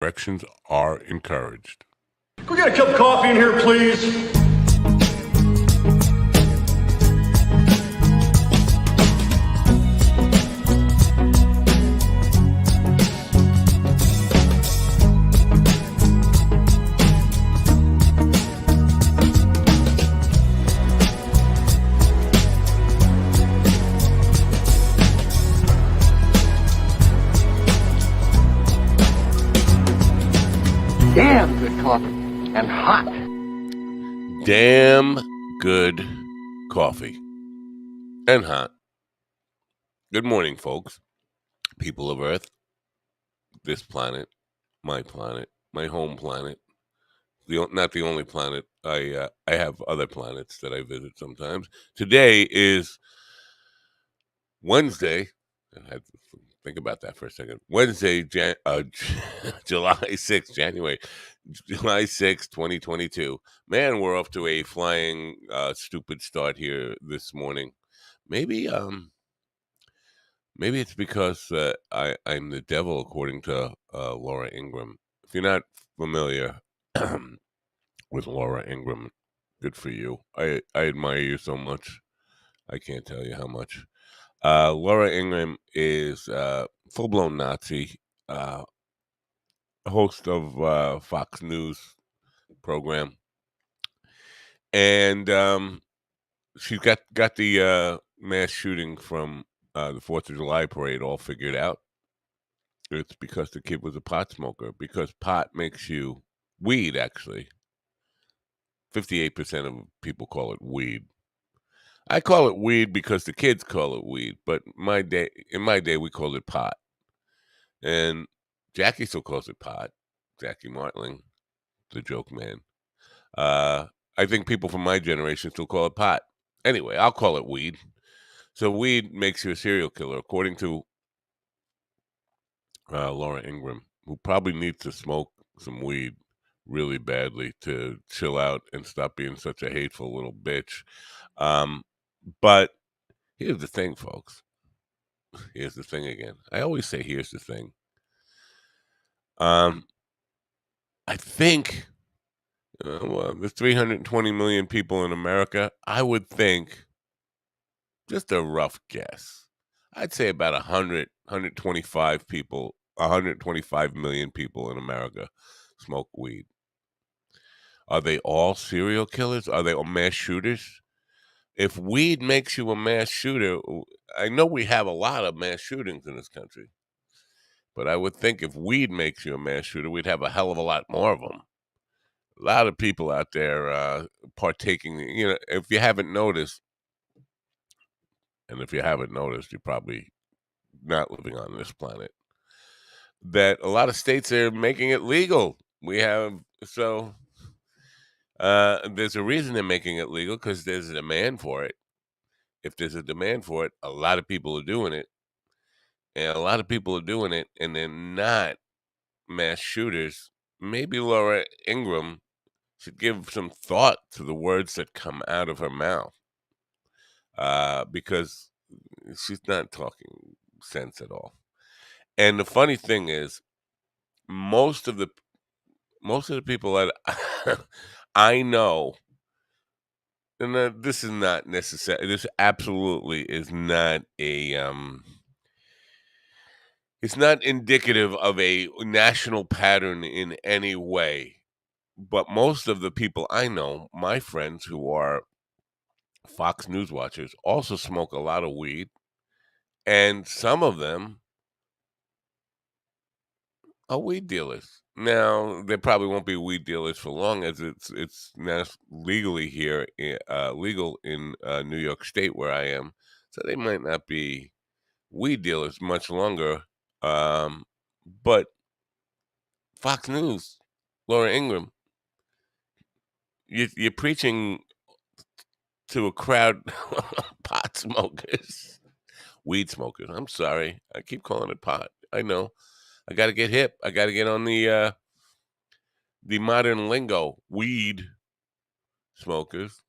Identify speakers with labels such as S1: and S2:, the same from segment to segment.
S1: Directions are encouraged.
S2: Go get a cup of coffee in here, please.
S3: Damn good coffee and hot.
S1: Damn good coffee and hot. Good morning, folks. People of Earth, this planet, my home planet. Not the only planet. I have other planets that I visit sometimes. Today is Wednesday. I had to think about that for a second. Wednesday, July 6th, July 6th, 2022. Man, we're off to a flying stupid start here this morning. Maybe it's because I'm the devil, according to Laura Ingraham. If you're not familiar with Laura Ingraham, good for you. I admire you so much. I can't tell you how much. Laura Ingraham is full-blown Nazi, host of Fox News program, and she's got the mass shooting from the 4th of July parade all figured out. It's because the kid was a pot smoker, because pot makes you weed, actually. 58% of people call it weed. I call it weed because the kids call it weed, but in my day, we called it pot. And Jackie still calls it pot. Jackie Martling, the joke man. I think people from my generation still call it pot. Anyway, I'll call it weed. So weed makes you a serial killer, according to Laura Ingraham, who probably needs to smoke some weed really badly to chill out and stop being such a hateful little bitch. But here's the thing, folks. Here's the thing again. I always say, here's the thing. I think there's 320 million people in America. I would think, just a rough guess, I'd say about 125 people, 125 million people in America smoke weed. Are they all serial killers? Are they all mass shooters? If weed makes you a mass shooter, I know we have a lot of mass shootings in this country, but I would think if weed makes you a mass shooter, we'd have a hell of a lot more of them. A lot of people out there partaking. If you haven't noticed, and if you haven't noticed, you're probably not living on this planet, that a lot of states are making it legal. There's a reason they're making it legal, because there's a demand for it. If there's a demand for it, a lot of people are doing it. And a lot of people are doing it, and they're not mass shooters. Maybe Laura Ingraham should give some thought to the words that come out of her mouth, because she's not talking sense at all. And the funny thing is, most of the people that I know, and this is not necessary. This absolutely is not it's not indicative of a national pattern in any way. But most of the people I know, my friends who are Fox News watchers, also smoke a lot of weed, and some of them are weed dealers. Now, they probably won't be weed dealers for long, as it's now legally here, legal in New York State, where I am. So they might not be weed dealers much longer. But Fox News, Laura Ingraham, you're preaching to a crowd of pot smokers, weed smokers. I'm sorry, I keep calling it pot. I know. I got to get hip. I got to get on the modern lingo. Weed smokers.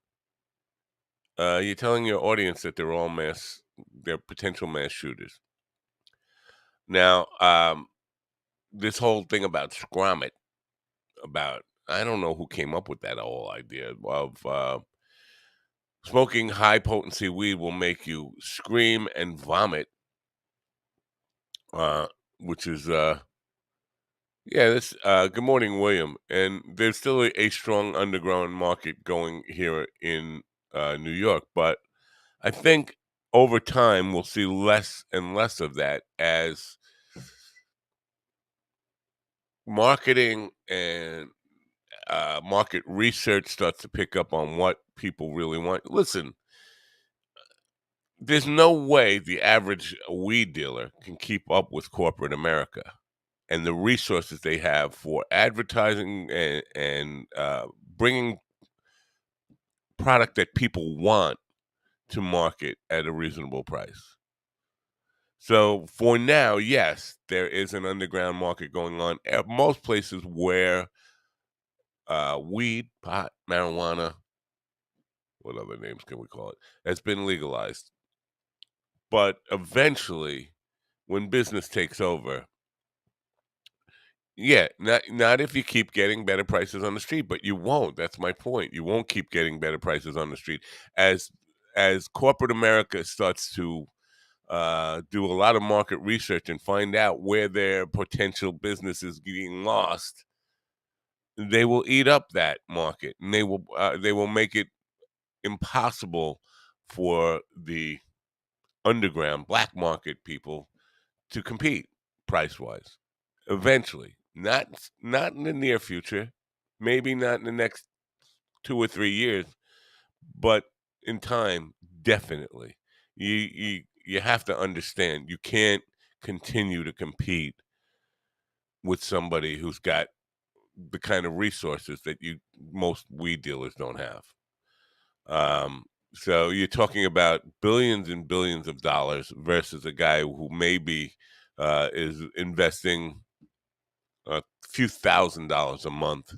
S1: You're telling your audience that they're potential mass shooters. Now, this whole thing about scrum it, about I don't know who came up with that whole idea of smoking high potency weed will make you scream and vomit, uh, which is yeah. This good morning, William. And there's still a strong underground market going here in New York, but I think over time we'll see less and less of that as marketing and market research starts to pick up on what people really want. Listen, there's no way the average weed dealer can keep up with corporate America and the resources they have for advertising and bringing product that people want to market at a reasonable price. So for now, yes, there is an underground market going on at most places where weed, pot, marijuana, what other names can we call it, has been legalized. But eventually, when business takes over, yeah, not if you keep getting better prices on the street, but you won't. That's my point. You won't keep getting better prices on the street as corporate America starts to do a lot of market research and find out where their potential business is getting lost. They will eat up that market, and they will make it impossible for the underground black market people to compete price wise. Eventually, not in the near future, maybe not in the next 2 or 3 years, but in time, definitely. You have to understand you can't continue to compete with somebody who's got the kind of resources that you most weed dealers don't have. So you're talking about billions and billions of dollars versus a guy who maybe is investing a few $1,000s a month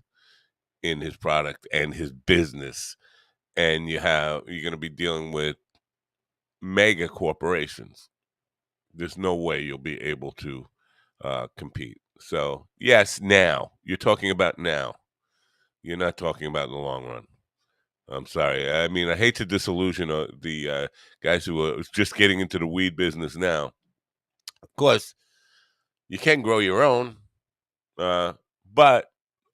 S1: in his product and his business, and you're going to be dealing with mega corporations. There's no way you'll be able to compete. So yes, now you're talking about now. You're not talking about in the long run. I'm sorry. I mean, I hate to disillusion the guys who are just getting into the weed business now. Of course, you can grow your own, uh, but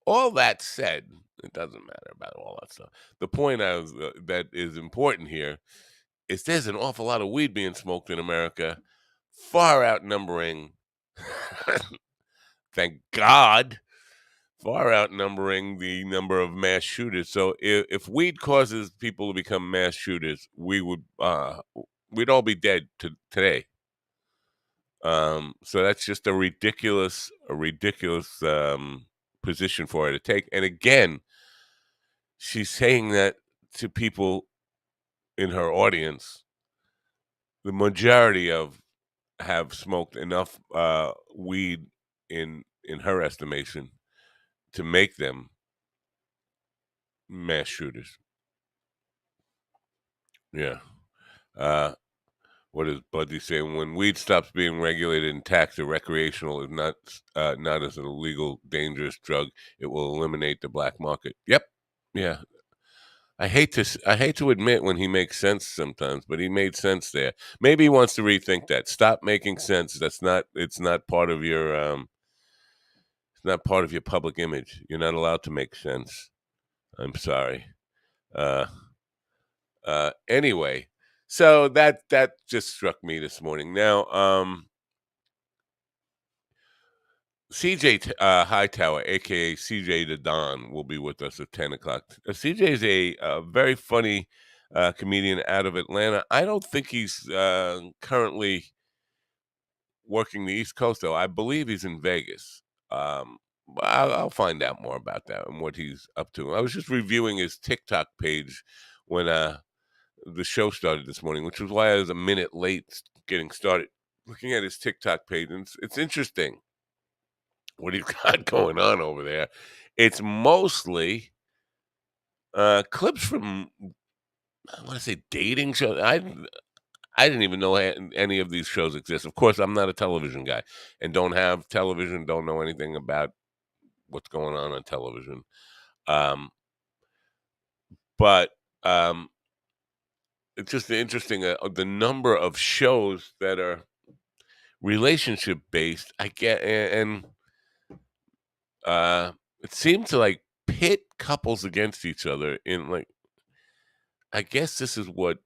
S1: all that said, it doesn't matter about all that stuff. The point that is important here is there's an awful lot of weed being smoked in America, far outnumbering, thank God, far outnumbering the number of mass shooters. So if weed causes people to become mass shooters, we'd all be dead today. So that's just a ridiculous position for her to take. And again, she's saying that to people in her audience. The majority of have smoked enough weed in her estimation to make them mass shooters. Yeah. Uh, what is Buddy saying? When weed stops being regulated and taxed, recreational is not as an illegal, dangerous drug. It will eliminate the black market. Yep. Yeah. I hate to admit when he makes sense sometimes, but he made sense there. Maybe he wants to rethink that. Stop making sense. It's not part of your it's not part of your public image. You're not allowed to make sense. I'm sorry. Uh anyway, so that just struck me this morning. Now, CJ Hightower, aka CJ the Don, will be with us at 10 o'clock. CJ is a very funny comedian out of Atlanta. I don't think he's currently working the East Coast, though. I believe he's in Vegas. But I'll find out more about that and what he's up to. I was just reviewing his TikTok page when the show started this morning, which was why I was a minute late getting started. Looking at his TikTok page, and it's interesting what he's got going on over there. It's mostly clips from I want to say dating shows. I didn't even know any of these shows exist. Of course, I'm not a television guy and don't have television, don't know anything about what's going on television. Um, but um, it's just interesting the number of shows that are relationship based. I get and uh, it seems to like pit couples against each other in like. I guess this is what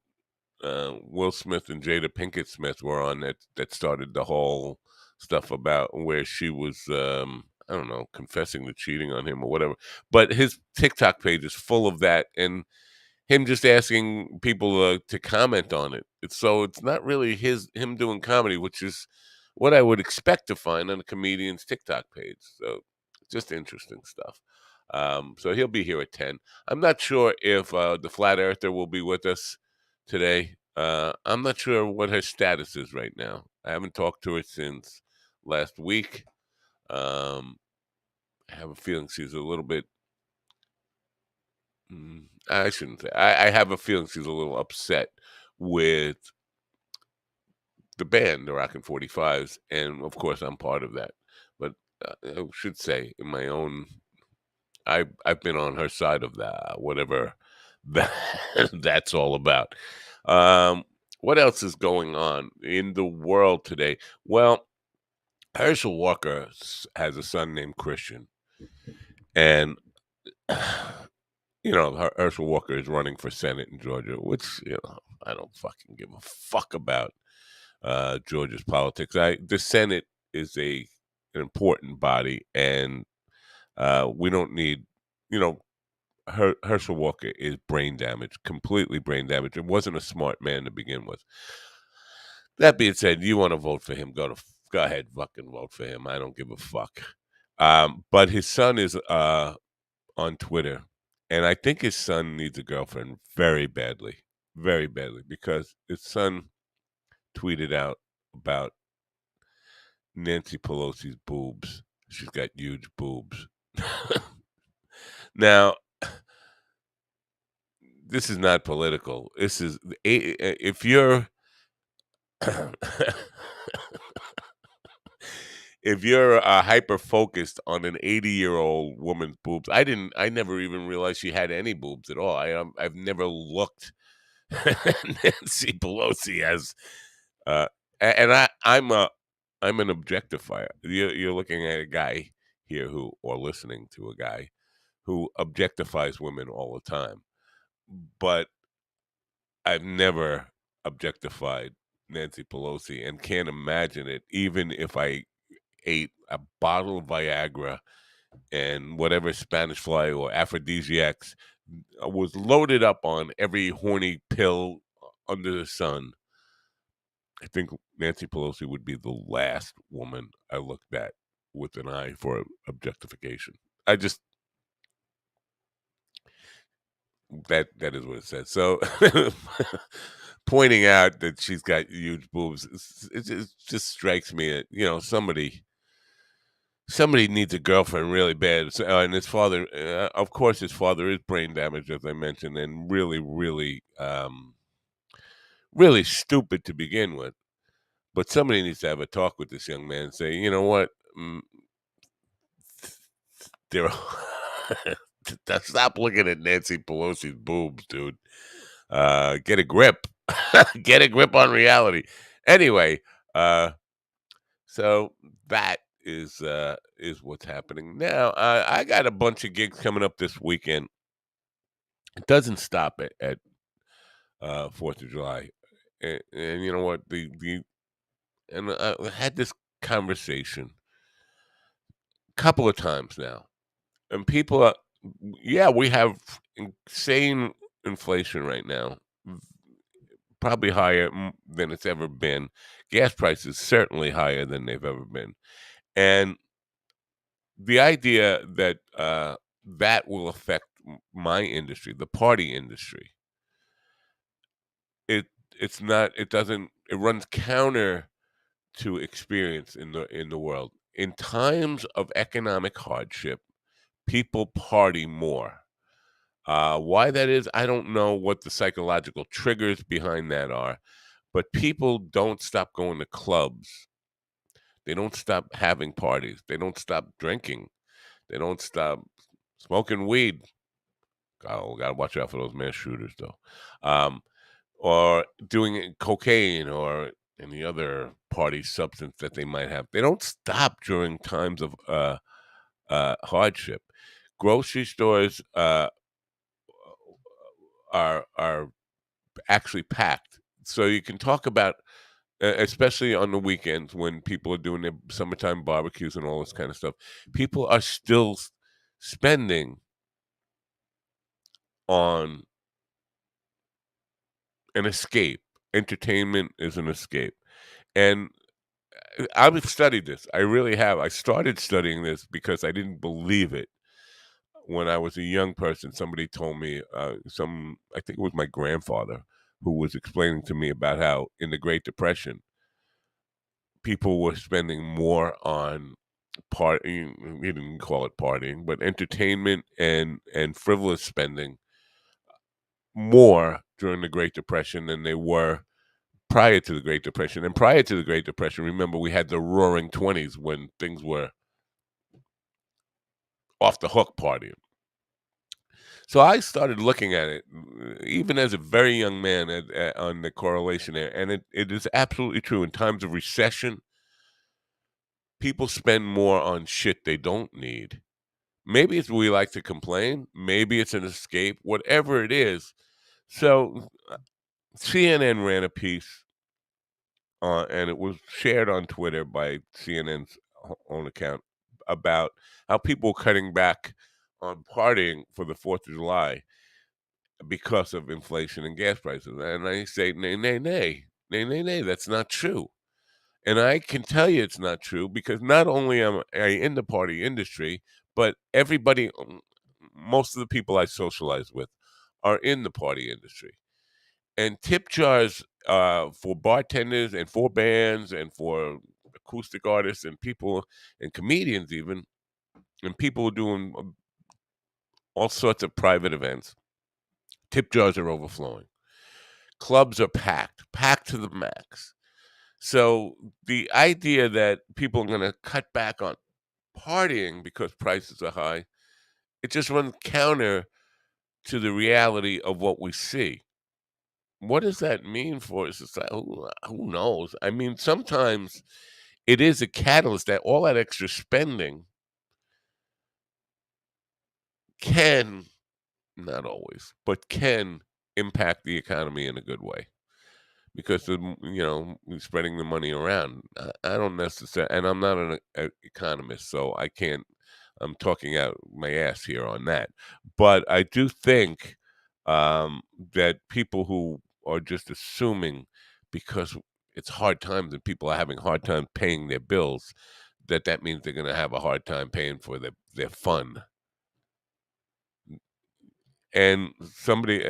S1: Will Smith and Jada Pinkett Smith were on that started the whole stuff about where she was I don't know, confessing to cheating on him or whatever. But his TikTok page is full of that and him just asking people to comment on it. It's not really him doing comedy, which is what I would expect to find on a comedian's TikTok page. So just interesting stuff. So he'll be here at 10. I'm not sure if the flat earther will be with us today. I'm not sure what her status is right now. I haven't talked to her since last week. Um, I have a feeling she's a little bit. I shouldn't say. I have a feeling she's a little upset with the band, the Rockin' 45s, and of course I'm part of that. But I should say, in my own, I've been on her side of that, whatever that that's all about. Um, what else is going on in the world today? Well, Herschel Walker has a son named Christian, and Herschel Walker is running for Senate in Georgia, which I don't fucking give a fuck about Georgia's politics. The Senate is an important body, and we don't need, you know, Herschel Walker is brain damaged, completely brain damaged. It wasn't a smart man to begin with. That being said, you want to vote for him? Go ahead, fucking vote for him. I don't give a fuck. But his son is on Twitter, and I think his son needs a girlfriend very badly, because his son tweeted out about Nancy Pelosi's boobs. She's got huge boobs. Now, this is not political. This is if you're if you're hyper focused on an 80-year-old woman's boobs. I never even realized she had any boobs at all. I've never looked Nancy Pelosi as uh and I'm an objectifier. You're looking at a guy here or listening to a guy who objectifies women all the time. But I've never objectified Nancy Pelosi and can't imagine it, even if I ate a bottle of Viagra and whatever Spanish fly or aphrodisiacs was loaded up on every horny pill under the sun. I think Nancy Pelosi would be the last woman I looked at with an eye for objectification. I just that is what it says. So pointing out that she's got huge boobs, it just strikes me that somebody needs a girlfriend really bad. So, and his father, of course, his father is brain damaged, as I mentioned, and really, really, really stupid to begin with. But somebody needs to have a talk with this young man and say, you know what, there. Stop looking at Nancy Pelosi's boobs, dude. Get a grip. Get a grip on reality. Anyway, so that is what's happening now. I got a bunch of gigs coming up this weekend. It doesn't stop at 4th of July, and you know what the and I had this conversation a couple of times now, and people are, yeah, we have insane inflation right now, probably higher than it's ever been. Gas prices certainly higher than they've ever been, and the idea that that will affect my industry, the party industry, it it's not. It doesn't. It runs counter to experience in the world. In times of economic hardship, people party more. Why that is, I don't know what the psychological triggers behind that are, but people don't stop going to clubs. They don't stop having parties. They don't stop drinking. They don't stop smoking weed. Gotta watch out for those mass shooters, though. Um, or doing cocaine or any other party substance that they might have. They don't stop during times of hardship. Grocery stores are actually packed, so you can talk about, especially on the weekends when people are doing their summertime barbecues and all this kind of stuff. People are still spending on an escape. Entertainment is an escape, and I've studied this. I really have. I started studying this because I didn't believe it when I was a young person. Somebody told me, I think it was my grandfather, who was explaining to me about how in the Great Depression, people were spending more on partying. He didn't call it partying, but entertainment and frivolous spending more during the Great Depression than they were prior to the Great Depression. And prior to the Great Depression, remember, we had the Roaring '20s when things were off the hook partying. So I started looking at it, even as a very young man, on the correlation there, and it is absolutely true. In times of recession, people spend more on shit they don't need. Maybe it's we like to complain. Maybe it's an escape. Whatever it is. So CNN ran a piece, and it was shared on Twitter by CNN's own account, about how people are cutting back on partying for the 4th of July because of inflation and gas prices. And I say, nay, nay, nay, nay, nay, nay, that's not true. And I can tell you it's not true because not only am I in the party industry, but everybody, most of the people I socialize with are in the party industry. And tip jars for bartenders and for bands and for acoustic artists and people and comedians even, and people doing all sorts of private events, tip jars are overflowing. Clubs are packed, packed to the max. So the idea that people are going to cut back on partying because prices are high, it just runs counter to the reality of what we see. What does that mean for society? Who knows? I mean, sometimes it is a catalyst that all that extra spending can, not always, but can impact the economy in a good way. Because spreading the money around. I don't necessarily, and I'm not an economist, so I can't. I'm talking out my ass here on that, but I do think that people who are just assuming because it's hard times and people are having hard time paying their bills, that means they're going to have a hard time paying for their fun. And somebody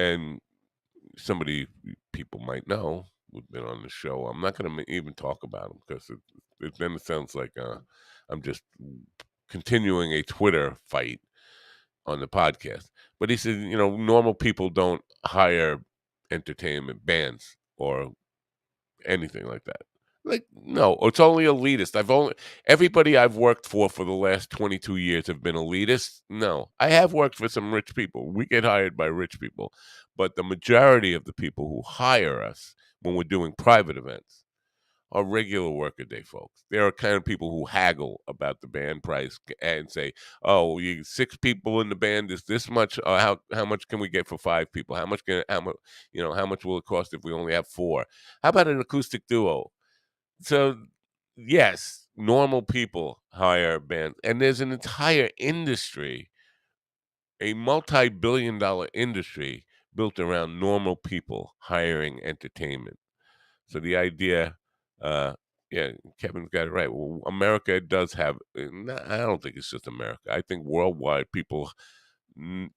S1: people might know who've been on the show. I'm not going to even talk about him because then it sounds like I'm just continuing a Twitter fight on the podcast. But he said, normal people don't hire entertainment bands or anything like that. Like, no, it's only elitist. Everybody I've worked for the last 22 years have been elitist. No, I have worked for some rich people. We get hired by rich people, but the majority of the people who hire us when we're doing private events are regular workaday folks. They are kind of people who haggle about the band price and say, "Oh, you 6 people in the band is this much. How much can we get for 5 people? How much will it cost if we only have 4? How about an acoustic duo?" So, yes, normal people hire bands, and there's an entire industry, a multi-billion-dollar industry built around normal people hiring entertainment. So the idea, uh, yeah, Kevin's got it right. Well, America does have. I don't think it's just America. I think worldwide people mm,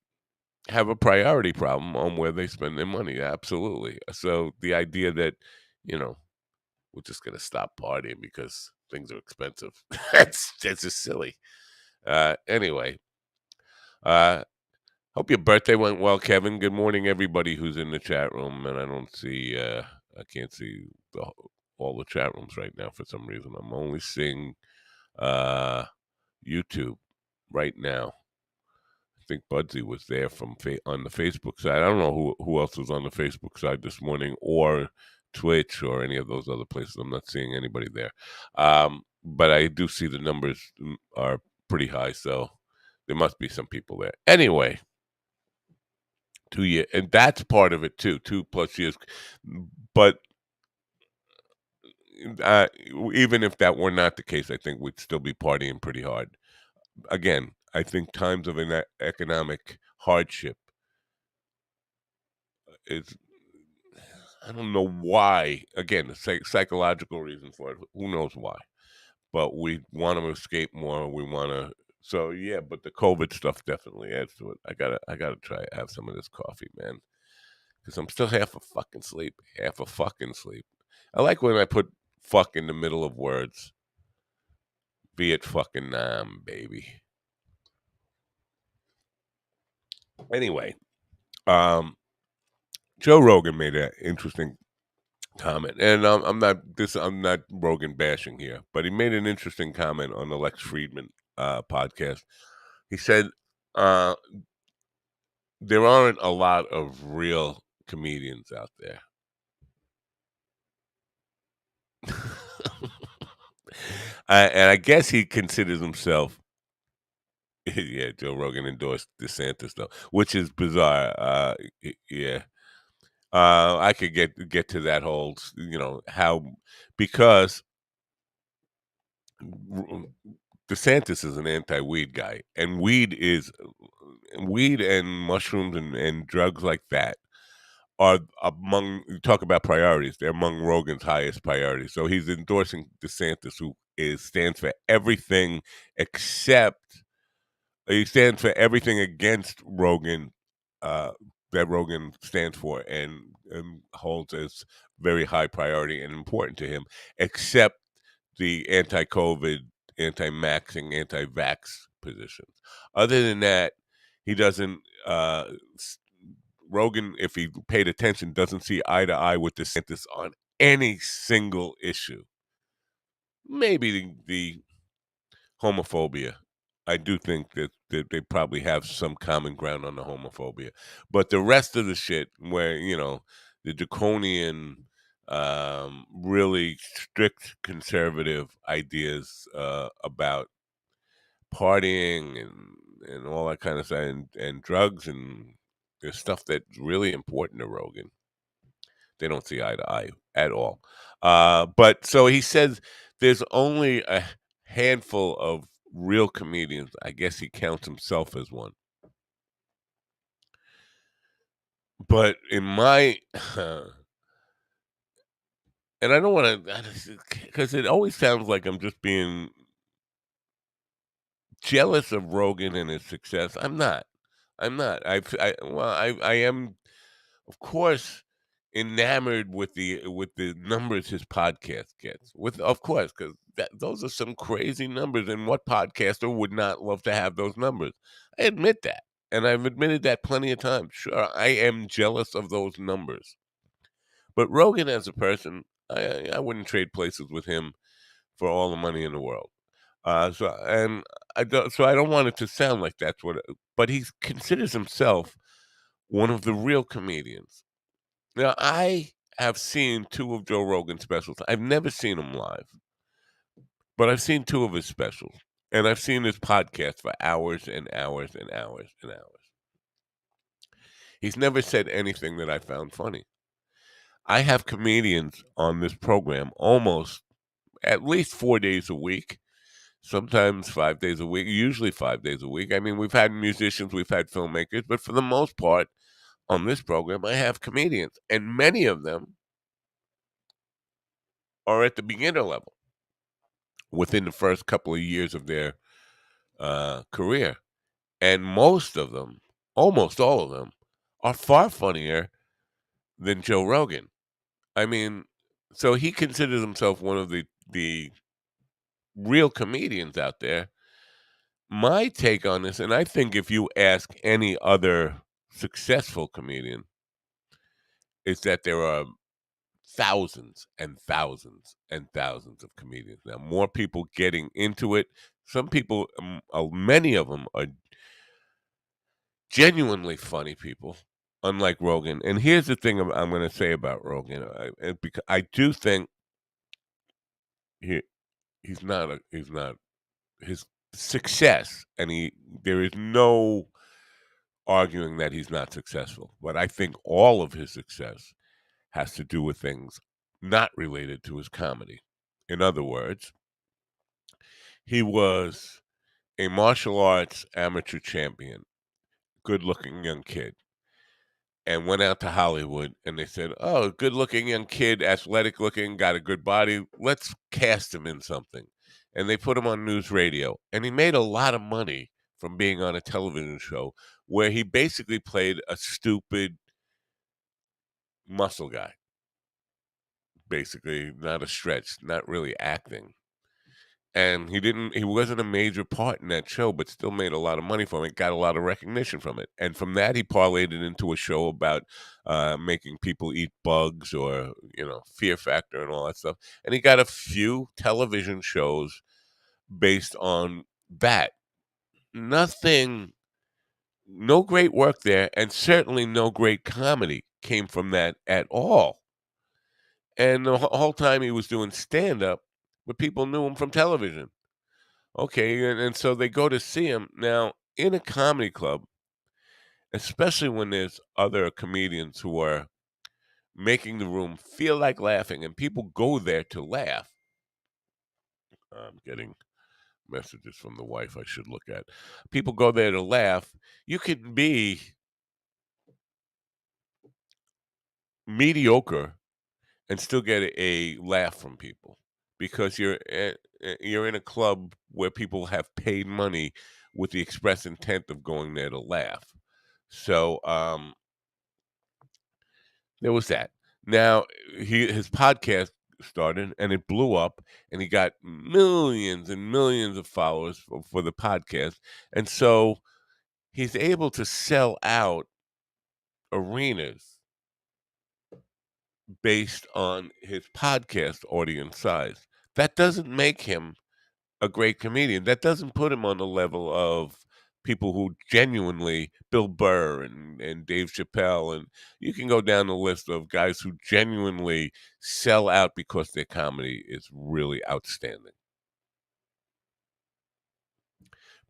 S1: have a priority problem on where they spend their money. Absolutely. So the idea that you know we're just gonna stop partying because things are expensive. That's just silly. Anyway, uh, hope your birthday went well, Kevin. Good morning, everybody who's in the chat room, and I don't see I can't see all the chat rooms right now for some reason. I'm only seeing uh, YouTube right now. I think Budsy was there from on the Facebook side. I don't know who else was on the Facebook side this morning, or Twitch, or any of those other places. I'm not seeing anybody there, but I do see the numbers are pretty high, so there must be some people there. Anyway, 2 years, and that's part of it too. 2+ years, but uh, even if that were not the case, I think we'd still be partying pretty hard. Again, I think times of an economic hardship is, I don't know why. Again, the psychological reason for it. Who knows why? But we want to escape more. We want to. So yeah, but the COVID stuff definitely adds to it. I gotta try have some of this coffee, man, because I'm still half a fucking sleep. Half a fucking sleep. I like when I put "fuck" in the middle of words. Be it fucking baby. Anyway, um, Joe Rogan made an interesting comment, and I'm not Rogan bashing here, but he made an interesting comment on the Lex Friedman podcast. He said uh, there aren't a lot of real comedians out there. And I guess he considers himself. Yeah, Joe Rogan endorsed DeSantis though, which is bizarre. Yeah, I could get to that whole, how, because DeSantis is an anti-weed guy, and weed and mushrooms and drugs like that are among, you talk about priorities, they're among Rogan's highest priorities. So he's endorsing DeSantis, who stands for everything except, he stands for everything against Rogan, uh, that Rogan stands for, and holds as very high priority and important to him, except the anti-COVID, anti-maxing, anti-vax positions. Other than that, he doesn't. Rogan, if he paid attention, doesn't see eye to eye with DeSantis on any single issue. Maybe the homophobia. I do think that they probably have some common ground on the homophobia, but the rest of the shit, where the draconian, really strict conservative ideas about partying and all that kind of stuff, and drugs, and there's stuff that's really important to Rogan. They don't see eye to eye at all. But so he says there's only a handful of real comedians. I guess he counts himself as one. But in my, and I don't want to, because it always sounds like I'm just being jealous of Rogan and his success. I'm not. I'm not. Well, I am, of course, enamored with the numbers his podcast gets. With, of course, because those are some crazy numbers, and what podcaster would not love to have those numbers? I admit that, and I've admitted that plenty of times. Sure, I am jealous of those numbers, but Rogan as a person, I wouldn't trade places with him for all the money in the world. So I don't want it to sound like that's what, but he considers himself one of the real comedians. Now, I have seen two of Joe Rogan's specials. I've never seen him live, but I've seen two of his specials, and I've seen his podcast for hours and hours and hours and hours. He's never said anything that I found funny. I have comedians on this program almost at least 4 days a week, sometimes 5 days a week, usually 5 days a week. I mean, we've had musicians, we've had filmmakers, but for the most part, on this program, I have comedians, and many of them are at the beginner level within the first couple of years of their career. And most of them, almost all of them, are far funnier than Joe Rogan. I mean, so he considers himself one of the real comedians out there. My take on this, and I think if you ask any other successful comedian, is that there are thousands and thousands and thousands of comedians now. More people getting into it. Some people, many of them are genuinely funny people, unlike Rogan. And here's the thing I'm going to say about Rogan, because I do think he he's not his success, and there is no arguing that he's not successful. But I think all of his success has to do with things not related to his comedy. In other words, he was a martial arts amateur champion, good looking young kid, and went out to Hollywood and they said, "Oh, good looking young kid, athletic looking, got a good body. Let's cast him in something." And they put him on news radio, and he made a lot of money from being on a television show where he basically played a stupid muscle guy, basically not a stretch, not really acting. And he wasn't a major part in that show, but still made a lot of money from it, got a lot of recognition from it. And from that, he parlayed it into a show about making people eat bugs or, Fear Factor and all that stuff. And he got a few television shows based on that. Nothing, no great work there, and certainly no great comedy came from that at all. And the whole time he was doing stand up, but people knew him from television. Okay, and so they go to see him. Now, in a comedy club, especially when there's other comedians who are making the room feel like laughing, and people go there to laugh. I'm getting messages from the wife I should look at. People go there to laugh. You can be mediocre and still get a laugh from people because you're in a club where people have paid money with the express intent of going there to laugh. So there was that. Now his podcast started and it blew up and he got millions and millions of followers for the podcast. And so he's able to sell out arenas based on his podcast audience size. That doesn't make him a great comedian. That doesn't put him on the level of people who genuinely Bill Burr and Dave Chappelle, and you can go down the list of guys who genuinely sell out because their comedy is really outstanding.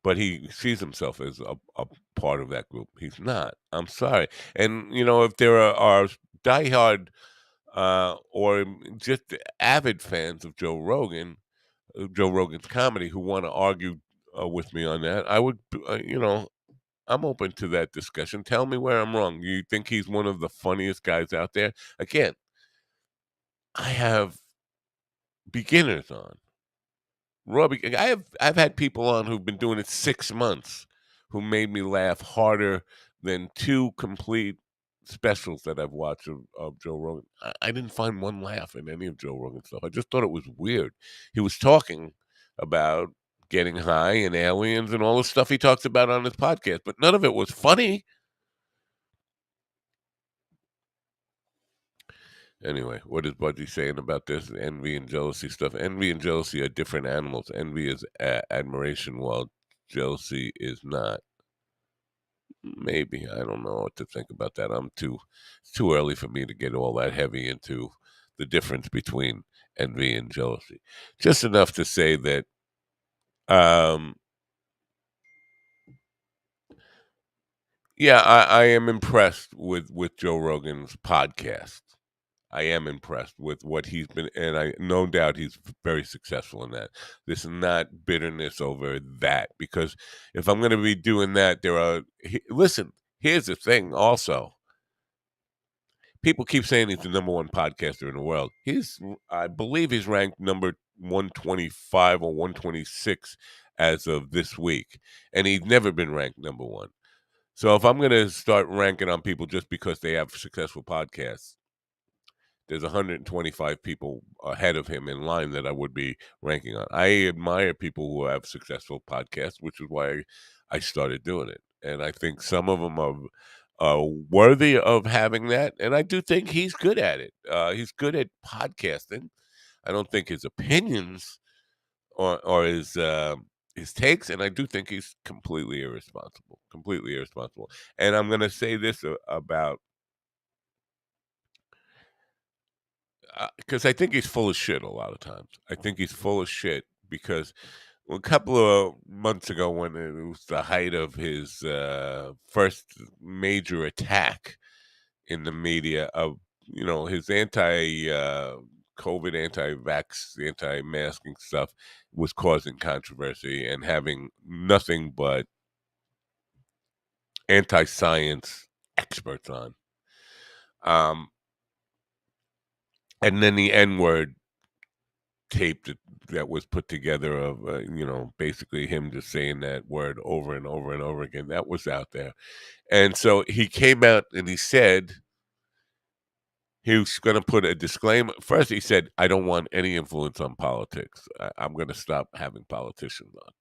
S1: But he sees himself as a part of that group. He's not. I'm sorry. And if there are diehard or just avid fans of Joe Rogan's comedy who want to argue with me on that, I would, I'm open to that discussion. Tell me where I'm wrong. You think he's one of the funniest guys out there? Again, I have beginners on. Robbie, I've had people on who've been doing it 6 months who made me laugh harder than two complete specials that I've watched of Joe Rogan. I didn't find one laugh in any of Joe Rogan's stuff. I just thought it was weird. He was talking about getting high and aliens and all the stuff he talks about on his podcast, but none of it was funny. Anyway, what is Budgie saying about this envy and jealousy stuff? Envy and jealousy are different animals. Envy is admiration, while jealousy is not. Maybe I don't know what to think about that. It's too early for me to get all that heavy into the difference between envy and jealousy. Just enough to say that, um, yeah, I am impressed with Joe Rogan's podcast. I am impressed with what he's been, and I no doubt he's very successful in that. This is not bitterness over that, because if I'm going to be doing that, listen. Here's the thing. Also, people keep saying he's the number one podcaster in the world. I believe, he's ranked number 125 or 126 as of this week, and he's never been ranked number one. So if I'm going to start ranking on people just because they have successful podcasts, there's 125 people ahead of him in line that I would be ranking on. I admire people who have successful podcasts, which is why I started doing it. And I think some of them are worthy of having that, and I do think he's good at it. He's good at podcasting. I don't think his opinions or his takes, and I do think he's completely irresponsible. And I'm gonna say this about because I think he's full of shit a lot of times. I think he's full of shit because a couple of months ago, when it was the height of his first major attack in the media of his anti COVID, anti-vax, anti-masking stuff was causing controversy and having nothing but anti-science experts on. Um, and then the N-word tape that was put together of basically him just saying that word over and over and over again, that was out there. And so he came out and he said he was going to put a disclaimer. First, he said, I don't want any influence on politics. I'm going to stop having politicians on.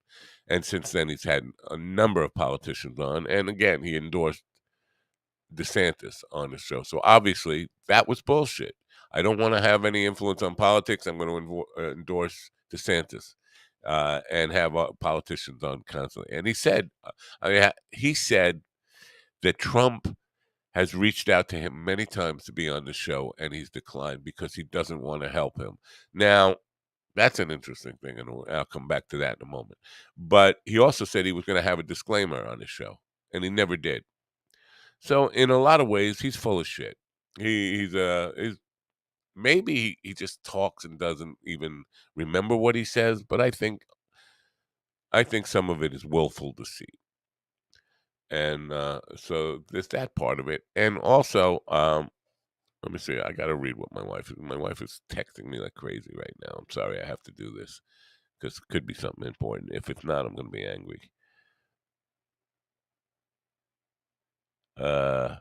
S1: And since then, he's had a number of politicians on. And again, he endorsed DeSantis on the show. So obviously, that was bullshit. I don't want to have any influence on politics. I'm going to endorse DeSantis and have politicians on constantly. And he said, he said that Trump has reached out to him many times to be on the show, and he's declined because he doesn't want to help him. Now, that's an interesting thing, and I'll come back to that in a moment. But he also said he was going to have a disclaimer on the show, and he never did. So, in a lot of ways, he's full of shit. He's maybe he just talks and doesn't even remember what he says. But I think some of it is willful deceit, and so there's that part of it, and also let me see. I gotta read what my wife is texting me like crazy right now. I'm sorry I have to do this because it could be something important. If it's not, I'm gonna be angry. Uh,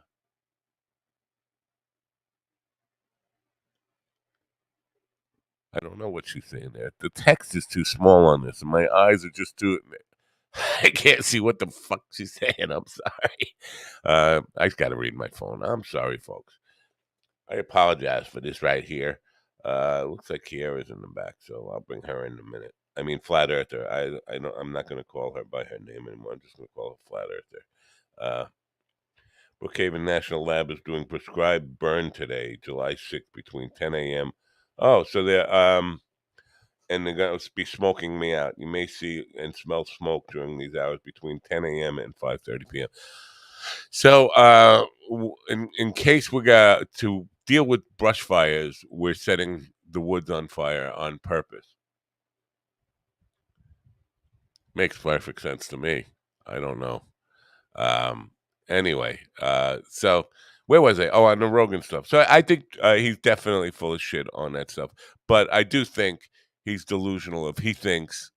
S1: I don't know what she's saying there. The text is too small on this, and my eyes are just too. I can't see what the fuck she's saying. I'm sorry. I just gotta read my phone. I'm sorry, folks. I apologize for this right here. Looks like Kiara's in the back, so I'll bring her in a minute. I mean, Flat Earther. I don't. I'm not going to call her by her name anymore. I'm just going to call her Flat Earther. Uh, Brookhaven National Lab is doing prescribed burn today, July 6th, between 10 a.m. Oh, so and they're going to be smoking me out. You may see and smell smoke during these hours between 10 a.m. and 5:30 p.m. So, in case we got to deal with brush fires, we're setting the woods on fire on purpose. Makes perfect sense to me. I don't know. Um, anyway, so where was I? Oh, on the Rogan stuff. So I think he's definitely full of shit on that stuff. But I do think he's delusional if he thinks.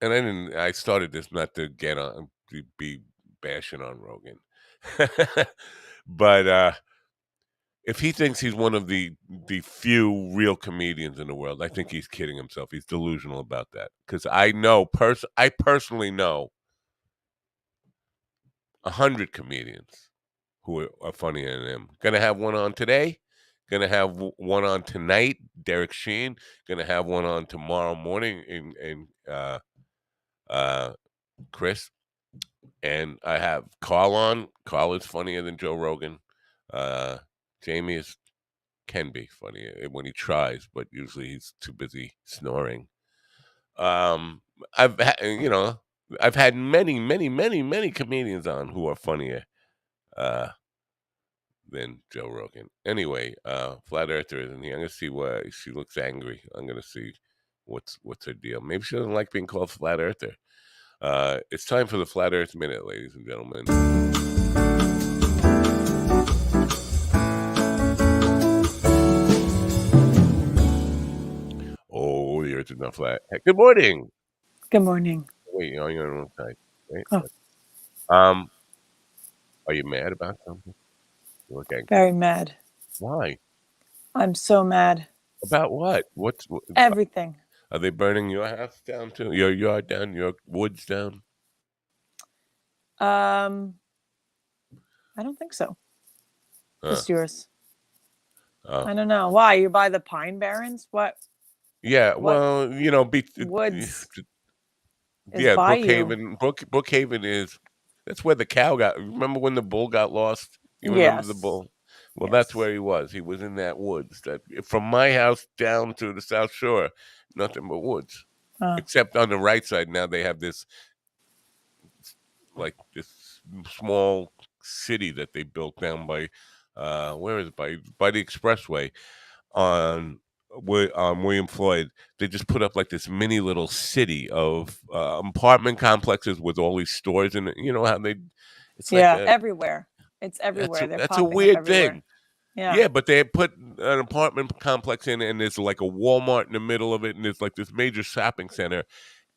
S1: And I started this not to get on to be bashing on Rogan, but if he thinks he's one of the few real comedians in the world, I think he's kidding himself. He's delusional about that because I personally know 100 comedians who are funnier than him. Gonna have one on today. Gonna have one on tonight. Derek Sheen. Gonna have one on tomorrow morning. In Chris. And I have Carl on. Carl is funnier than Joe Rogan. Jamie can be funny when he tries, but usually he's too busy snoring. Um, I've had many, many, many, many comedians on who are funnier uh, than Joe Rogan. Anyway, Flat Earther is in here. I'm gonna see why she looks angry. I'm gonna see what's her deal. Maybe she doesn't like being called Flat Earther. It's time for the Flat Earth Minute, ladies and gentlemen. Oh, the Earth is not flat. Hey, good morning.
S4: Good morning.
S1: Wait, you're on your own side. Wait.
S4: Oh,
S1: Um, are you mad about something? You look angry.
S4: very mad.
S1: Why?
S4: I'm so mad.
S1: About what?
S4: Everything.
S1: Are they burning your house down too? Your yard down? Your woods down?
S4: Um, I don't think so.
S1: Uh,
S4: Just yours. I
S1: oh.
S4: don't know. Why? You buy the Pine Barrens? What
S1: Yeah,
S4: what
S1: well,
S4: woods is
S1: yeah,
S4: by you?
S1: Brookhaven is that's where the cow got. Remember when the bull got lost? You remember the
S4: Yes.
S1: bull? Well, that's
S4: Yes.
S1: where he was. He was in that woods. That from my house down to the South Shore, nothing but woods.
S4: Uh,
S1: Except on the right side now they have this like this small city that they built down by where is it? By the expressway on William Floyd. They just put up like this mini little city of apartment complexes with all these stores in it. You know how they? It's like
S4: yeah, everywhere. It's everywhere. They're
S1: that's a
S4: popping up
S1: weird
S4: everywhere.
S1: thing.
S4: Yeah.
S1: Yeah, but they had put an apartment complex in, and there's like a Walmart in the middle of it, and there's like this major shopping center,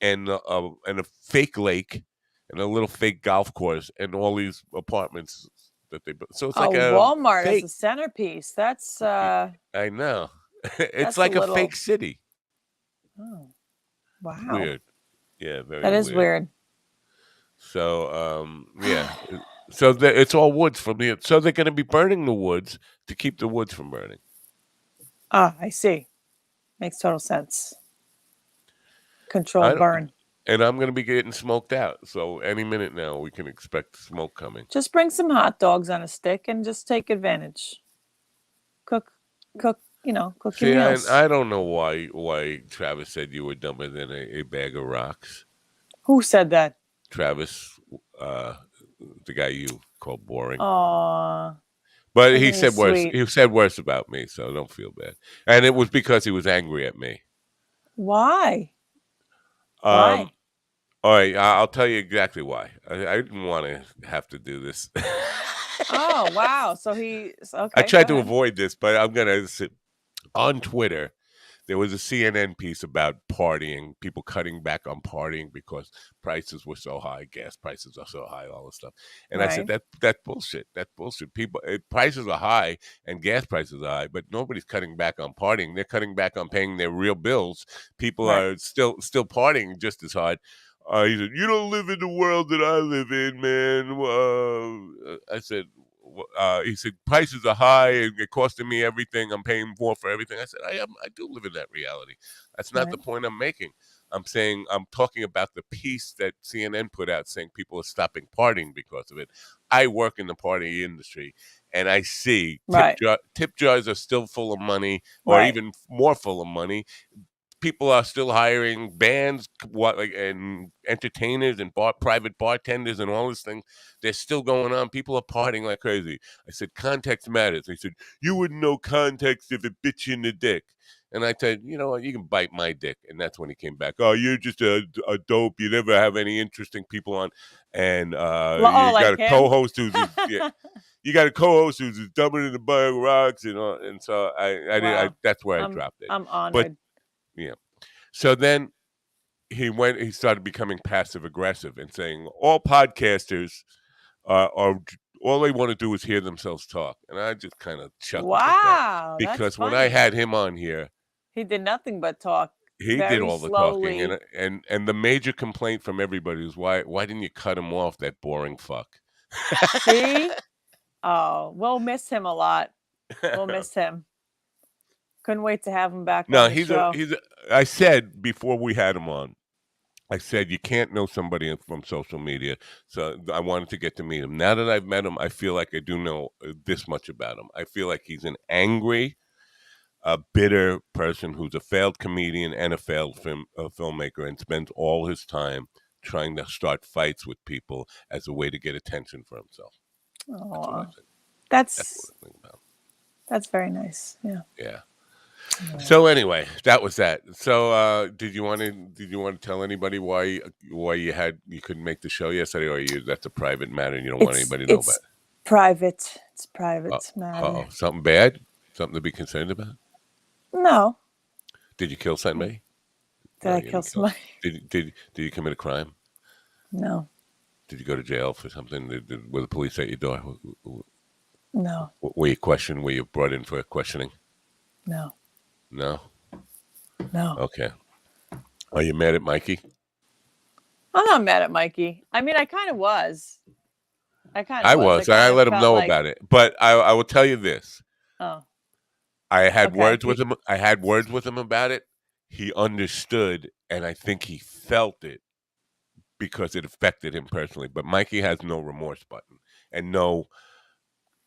S1: and a fake lake, and a little fake golf course, and all these apartments that they built. So it's like
S4: Oh,
S1: a
S4: Walmart as a
S1: fake.
S4: centerpiece.
S1: I know. It's
S4: That's a
S1: like a fake
S4: little.
S1: city.
S4: Oh,
S1: It's
S4: wow.
S1: weird. Yeah, very
S4: That is
S1: weird.
S4: weird.
S1: So, yeah. So it's all woods from the. So they're going to be burning the woods to keep the woods from burning.
S4: Ah, I see. Makes total sense.
S1: I
S4: Controlled
S1: don't,
S4: burn.
S1: and I'm going to be getting smoked out. So any minute now we can expect smoke coming.
S4: Just bring some hot dogs on a stick and just take advantage. Cook, cook, cook your
S1: See,
S4: meals.
S1: I don't know why Travis said you were dumber than a bag of rocks.
S4: Who said that?
S1: Travis, uh, the guy you called boring.
S4: Aw,
S1: But he
S4: isn't he
S1: said worse.
S4: sweet?
S1: He said worse about me, so don't feel bad. And it was because he was angry at me.
S4: Why?
S1: Um,
S4: Why?
S1: all right, I'll tell you exactly why. I didn't want to have to do this.
S4: Oh, wow. So
S1: I
S4: okay, go
S1: tried to
S4: ahead.
S1: avoid this, but I'm gonna sit on Twitter. There was a CNN piece about partying, people cutting back on partying because prices were so high, gas prices are so high, all this stuff. And I said
S4: Right,
S1: that's bullshit. That's bullshit. Prices are high and gas prices are high, but nobody's cutting back on partying. They're cutting back on paying their real bills. People
S4: right,
S1: are still partying just as hard. He said, "You don't live in the world that I live in, man." I said, he said prices are high and it costing me everything. I'm paying more for everything. I said I do live in that reality. That's not the
S4: right,
S1: point I'm making. I'm talking about the piece that CNN put out saying people are stopping partying because of it. I work in the party industry and I see
S4: right,
S1: tip jars are still full of money or
S4: right,
S1: even more full of money. People are still hiring bands, and entertainers and private bartenders and all these things. They're still going on. People are partying like crazy. I said, context matters. They said, you wouldn't know context if it bit you in the dick. And I said, you know what? You can bite my dick. And that's when he came back. Oh, you're just a dope. You never have any interesting people on. And
S4: Oh,
S1: you got
S4: like
S1: a
S4: him?
S1: co-host yeah, you got a co-host who's dumber than the bag of rocks, and so
S4: Wow.
S1: that's where I
S4: I'm
S1: dropped it.
S4: I'm
S1: But
S4: honored.
S1: yeah. So then he started becoming passive aggressive and saying all podcasters are all they want to do is hear themselves talk. And I just kind of chuckled at that
S4: Wow, that's
S1: because when I
S4: funny.
S1: had him on here,
S4: He did nothing but talk
S1: he did
S4: very
S1: all the talking
S4: slowly.
S1: and the major complaint from everybody was why didn't you cut him off, that boring fuck?
S4: See? Oh, we'll miss him a lot. We'll miss him. Couldn't wait to have him back on
S1: No,
S4: the show.
S1: I said before we had him on, I said you can't know somebody from social media, so I wanted to get to meet him. Now that I've met him, I feel like I do know this much about him. I feel like he's an angry, bitter person who's a failed comedian and a failed filmmaker, and spends all his time trying to start fights with people as a way to get attention for himself. That's what I
S4: Oh,
S1: think. That's what
S4: that's
S1: I think about.
S4: that's very nice. Yeah.
S1: Yeah.
S4: Yeah.
S1: So anyway, that was that. So did you want to tell anybody why you couldn't make the show yesterday, or that's a private matter and you don't want
S4: It's
S1: anybody to know about
S4: it's
S1: it?
S4: private. It's
S1: Uh
S4: private
S1: oh,
S4: matter.
S1: something bad, something to be concerned about.
S4: No.
S1: Did you kill somebody?
S4: Did
S1: No,
S4: I
S1: you
S4: kill
S1: didn't kill.
S4: somebody?
S1: Did you commit a crime?
S4: No.
S1: Did you go to jail for something? Were the police at your door?
S4: No.
S1: Were you questioned? Were you brought in for questioning?
S4: No.
S1: No.
S4: No.
S1: Okay. Are you mad at Mikey?
S4: I'm not mad at Mikey. I mean, I kind of was. I kind of
S1: I
S4: was. I
S1: was. I
S4: kind of
S1: let him
S4: felt
S1: know
S4: like,
S1: about it. But I will tell you this.
S4: oh,
S1: I had
S4: okay.
S1: words with him. I had words with him about it. He understood, and I think he felt it because it affected him personally. But Mikey has no remorse button and no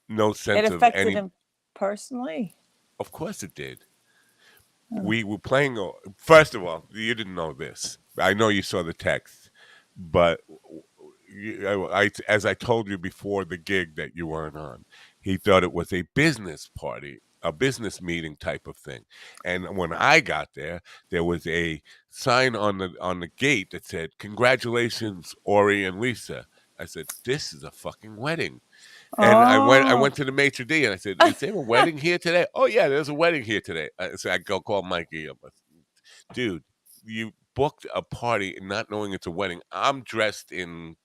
S4: It
S1: sense of
S4: affected
S1: any.
S4: him personally.
S1: Of course, it did.
S4: Oh.
S1: We were playing. First of all, you didn't know this. I know you saw the text, but as I told you before the gig that you weren't on, he thought it was a business party, a business meeting type of thing. And when I got there was a sign on the gate that said, "Congratulations, Ori and Lisa." I said, "This is a fucking wedding." And I
S4: Oh.
S1: went to the maitre d' and I said, "Is there a wedding here today?" "Oh yeah, there's a wedding here today." So I go call Mikey up. Dude, you booked a party not knowing it's a wedding. I'm dressed in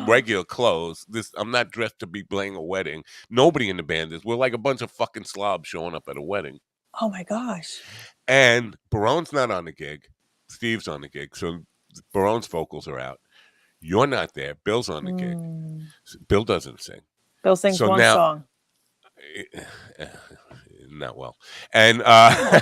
S1: regular clothes. I'm not dressed to be playing a wedding. Nobody in the band is. We're like a bunch of fucking slobs showing up at a wedding.
S4: Oh my gosh.
S1: And Barone's not on the gig. Steve's on the gig. So Barone's vocals are out. You're not there. Bill's on the gig.
S4: Mm.
S1: Bill doesn't sing.
S4: Bill sings
S1: So
S4: one
S1: now
S4: song.
S1: not well. And
S4: Oh.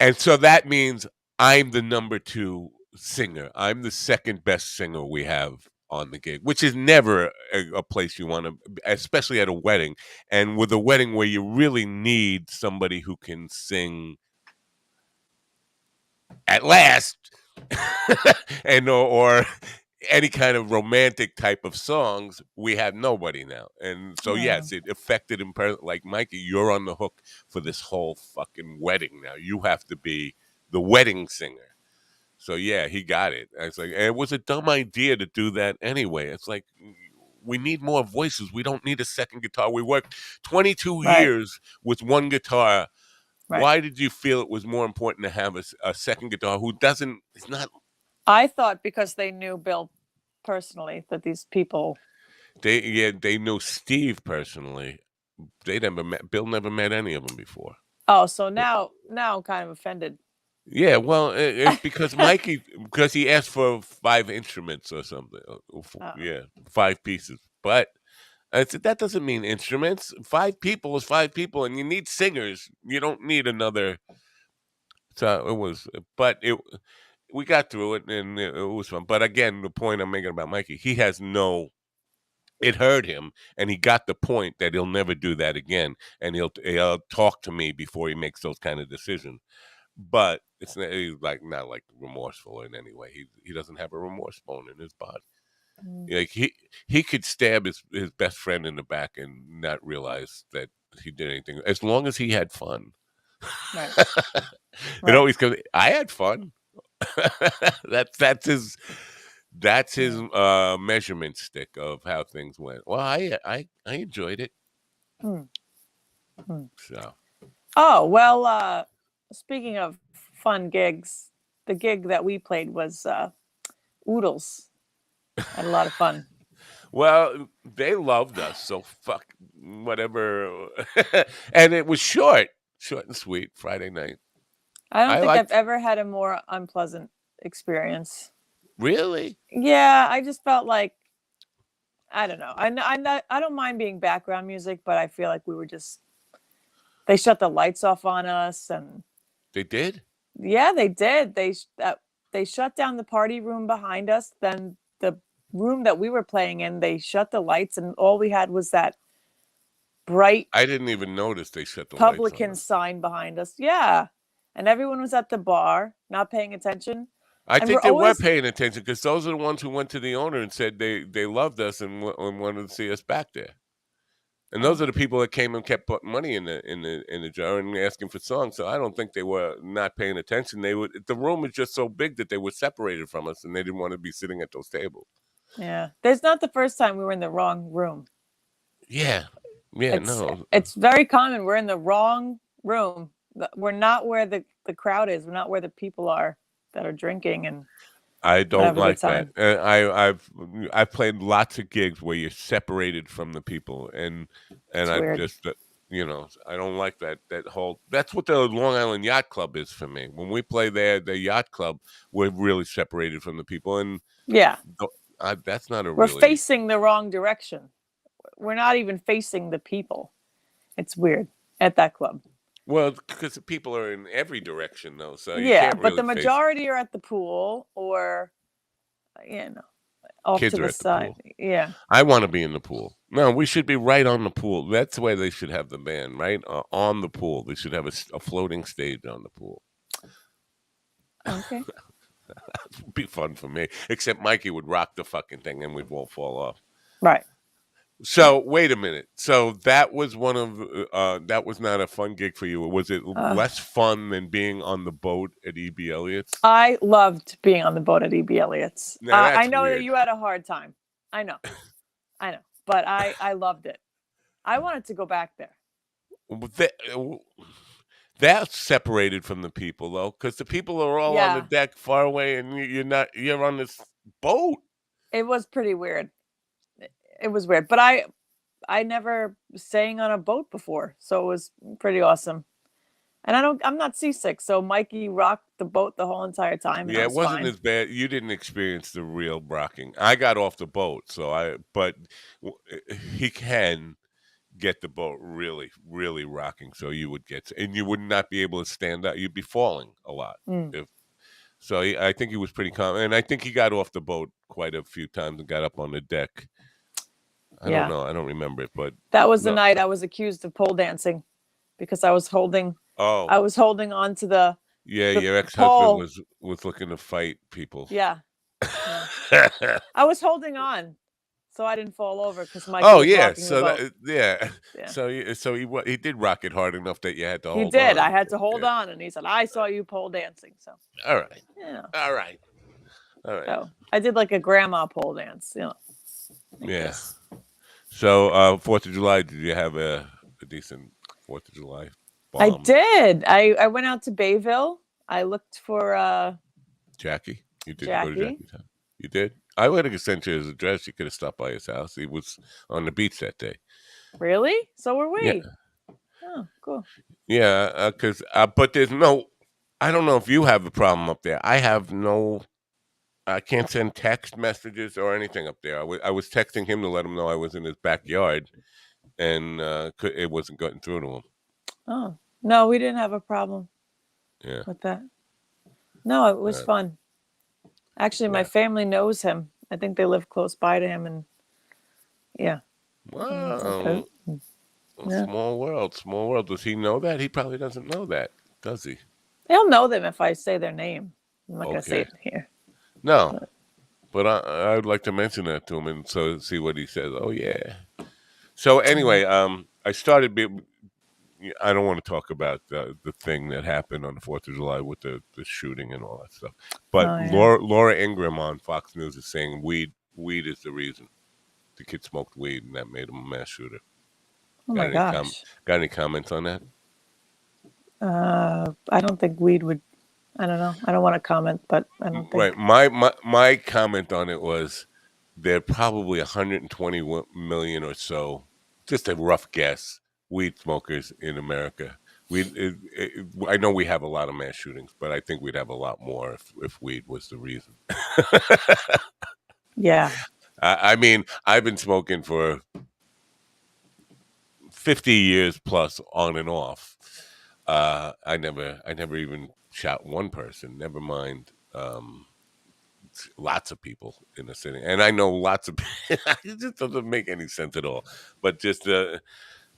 S1: and so that means I'm the number 2 singer. I'm the second best singer we have on the gig, which is never a place you want to, especially at a wedding. And with a wedding where you really need somebody who can sing at last, and or any kind of romantic type of songs, we have nobody now. And so
S4: Oh.
S1: yes, it affected him. Like Mikey, you're on the hook for this whole fucking wedding now. You have to be the wedding singer. So yeah, he got it. It's like, and it was a dumb idea to do that anyway. It's like, we need more voices. We don't need a second guitar. We worked 22
S4: Right.
S1: years with one guitar.
S4: Right.
S1: Why did you feel it was more important to have a second guitar who doesn't? It's not.
S4: I thought because they knew Bill personally that these people.
S1: They know Steve personally. Bill never met any of them before.
S4: Oh, so now I'm kind of offended.
S1: Yeah, well, it's because because he asked for 5 instruments or something.
S4: Oh.
S1: Yeah, 5 pieces. But I said that doesn't mean instruments. 5 people is 5 people, and you need singers. You don't need another. So it was, but we got through it, and it was fun. But again, the point I'm making about Mikey, he has no. It hurt him, and he got the point that he'll never do that again, and he'll talk to me before he makes those kind of decisions. But it's not, he's like not like remorseful in any way. He doesn't have a remorse bone in his body.
S4: Mm.
S1: Like he could stab his best friend in the back and not realize that he did anything, as long as he had fun.
S4: Right.
S1: It
S4: Right.
S1: always comes. I had fun. That's his measurement stick of how things went. Well, I enjoyed it.
S4: Mm. Mm.
S1: So
S4: Oh, well, speaking of fun gigs, the gig that we played was Oodles. Had a lot of fun.
S1: well, they loved us. So fuck whatever, and it was short and sweet. Friday night.
S4: I don't
S1: I
S4: think I've
S1: liked.
S4: ever had a more unpleasant experience.
S1: Really?
S4: Yeah, I just felt like I don't know. I don't mind being background music, but I feel like we were just they shut the lights off on us, and
S1: They did?
S4: yeah, they did. They shut down the party room behind us. Then the room that we were playing in, they shut the lights, and all we had was that bright
S1: I didn't even notice they shut the lights on
S4: publican
S1: us.
S4: sign behind us. Yeah, and everyone was at the bar, not paying attention.
S1: I
S4: And we're
S1: think they were
S4: always
S1: paying attention because those are the ones who went to the owner and said they loved us and wanted to see us back there. And those
S4: oh,
S1: are the people that came and kept putting money in the jar and asking for songs. So I don't think they were not paying attention. The room was just so big that they were separated from us and they didn't want to be sitting at those tables.
S4: yeah. There's not the first time we were in the wrong room.
S1: Yeah. Yeah,
S4: It's
S1: no.
S4: it's very common. We're in the wrong room. We're not where the crowd is. We're not where the people are that are drinking and
S1: I
S4: want to
S1: don't
S4: have a good
S1: like that.
S4: time.
S1: I've played lots of gigs where you're separated from the people, and
S4: It's
S1: I've
S4: weird.
S1: just I don't like that whole. That's what the Long Island Yacht Club is for me. When we play there, the yacht club, we're really separated from the people, and
S4: Yeah.
S1: That's not a
S4: We're
S1: really
S4: facing the wrong direction. We're not even facing the people. It's weird at that club.
S1: well because the people are in every direction though, so you
S4: Yeah,
S1: can't
S4: but the
S1: really face.
S4: majority are at the pool or, you know, off
S1: Kids
S4: to
S1: are
S4: the
S1: at the
S4: side.
S1: pool.
S4: Yeah.
S1: I want to be in the pool. No, we should be right on the pool. That's the way they should have the band, right? On the pool. They should have a floating stage on the pool.
S4: Okay.
S1: It'd be fun for me. Except Mikey would rock the fucking thing and we'd all fall off.
S4: Right.
S1: So wait a minute. So that was one of that was not a fun gig for you. Was it
S4: Uh,
S1: less fun than being on the boat at E.B. Elliott's?
S4: I loved being on the boat at E.B. Elliott's.
S1: Now
S4: I
S1: that's
S4: know that
S1: weird.
S4: you had a hard time. I know. I know. But I loved it. I wanted to go back there.
S1: That, that's separated from the people though, because the people are all on the
S4: Yeah.
S1: deck far away, and you're not. You're on this boat.
S4: It was pretty weird. It was weird. But I never sang on a boat before, so it was pretty awesome. And I'm not seasick, so Mikey rocked the boat the whole entire time, and I
S1: Yeah, it
S4: was
S1: wasn't
S4: fine.
S1: as bad. You didn't experience the real rocking. I got off the boat, but he can get the boat really, really rocking. So you would and you would not be able to stand up. You'd be falling a lot.
S4: Mm,
S1: If so, I think he was pretty calm, and I think he got off the boat quite a few times and got up on the deck. I don't
S4: yeah.
S1: know. I don't remember it, but
S4: That was the
S1: no.
S4: night I was accused of pole dancing because I was holding
S1: Oh,
S4: on to
S1: yeah,
S4: the
S1: your ex-husband
S4: pole.
S1: was looking to fight people.
S4: Yeah. Yeah. I was holding on so I didn't fall over because Mikey
S1: Oh
S4: was
S1: yeah,
S4: rocking the
S1: so
S4: boat.
S1: that yeah,
S4: Yeah.
S1: so he did rock it hard enough that you had to
S4: He
S1: hold
S4: did. I
S1: on.
S4: had to hold
S1: Yeah.
S4: on, and he said, "I saw you pole dancing." So,
S1: All right,
S4: you know,
S1: all right, all right.
S4: so I did like a grandma pole dance, like
S1: Yeah.
S4: this.
S1: So 4th of July, did you have a decent 4th of July
S4: I
S1: bomb?
S4: did. I went out to Bayville. I looked for
S1: Jackie, you did go to
S4: Jackie.
S1: Jackie's house? You did. I would have sent you his address. You could have stopped by his house. He was on the beach that day.
S4: Really? So were
S1: Yeah,
S4: we. Oh, cool.
S1: yeah. Because but there's no. I don't know if you have a problem up there. I have no. I can't send text messages or anything up there. I was texting him to let him know I was in his backyard, and it wasn't getting through to him.
S4: Oh, no, we didn't have a problem
S1: Yeah.
S4: with that. No, it was
S1: Uh,
S4: fun. Actually, my
S1: yeah.
S4: family knows him. I think they live close by to him, and yeah. It's like,
S1: Wow.
S4: yeah.
S1: Small world. Small world. Does he know that? He probably doesn't know that, does he?
S4: He'll know them if I say their name. I'm not gonna say
S1: Okay.
S4: it here.
S1: No,
S4: But
S1: but I would like to mention that to him and so see what he says. Oh yeah. So anyway, I started. I don't want to talk about the thing that happened on the 4th of July with the shooting and all that stuff. But
S4: oh yeah.
S1: Laura Ingraham on Fox News is saying weed is the reason. The kid smoked weed and that made him a mass shooter.
S4: Oh my gosh.
S1: Got any comments on that?
S4: I don't think weed would. I don't know. I don't want to comment, but I don't
S1: Right.
S4: think.
S1: My comment on it was there are probably 120 million or so, just a rough guess, weed smokers in America. I know we have a lot of mass shootings, but I think we'd have a lot more if weed was the reason.
S4: Yeah.
S1: I mean, I've been smoking for 50 years plus on and off. I never even shot one person, never mind lots of people in the city. And I know lots of it just doesn't make any sense at all. But just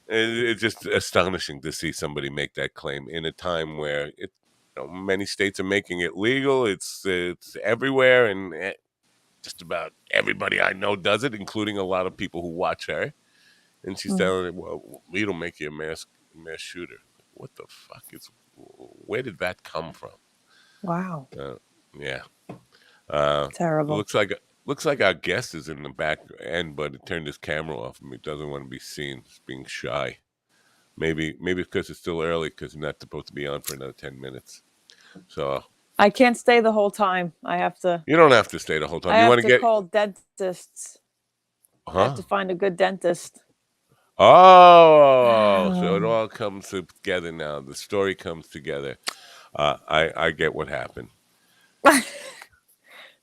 S1: it's just astonishing to see somebody make that claim in a time where many states are making it legal. It's everywhere, and just about everybody I know does it, including a lot of people who watch her. And she's
S4: Mm.
S1: telling me, "Well, we don't make you a mass shooter." What the fuck is? Where did that come from?
S4: Wow.
S1: Yeah.
S4: Terrible.
S1: Looks like our guest is in the back end, but it turned his camera off and he doesn't want to be seen. He's being shy. Maybe because it's still early because he's not supposed to be on for another 10 minutes. So
S4: I can't stay the whole time. I have to.
S1: you don't have to stay the whole time.
S4: I
S1: You
S4: have
S1: want to
S4: to
S1: get
S4: call dentists. I have
S1: huh?
S4: to find a good dentist.
S1: Oh, so it all comes together now. The story comes together. I get what happened.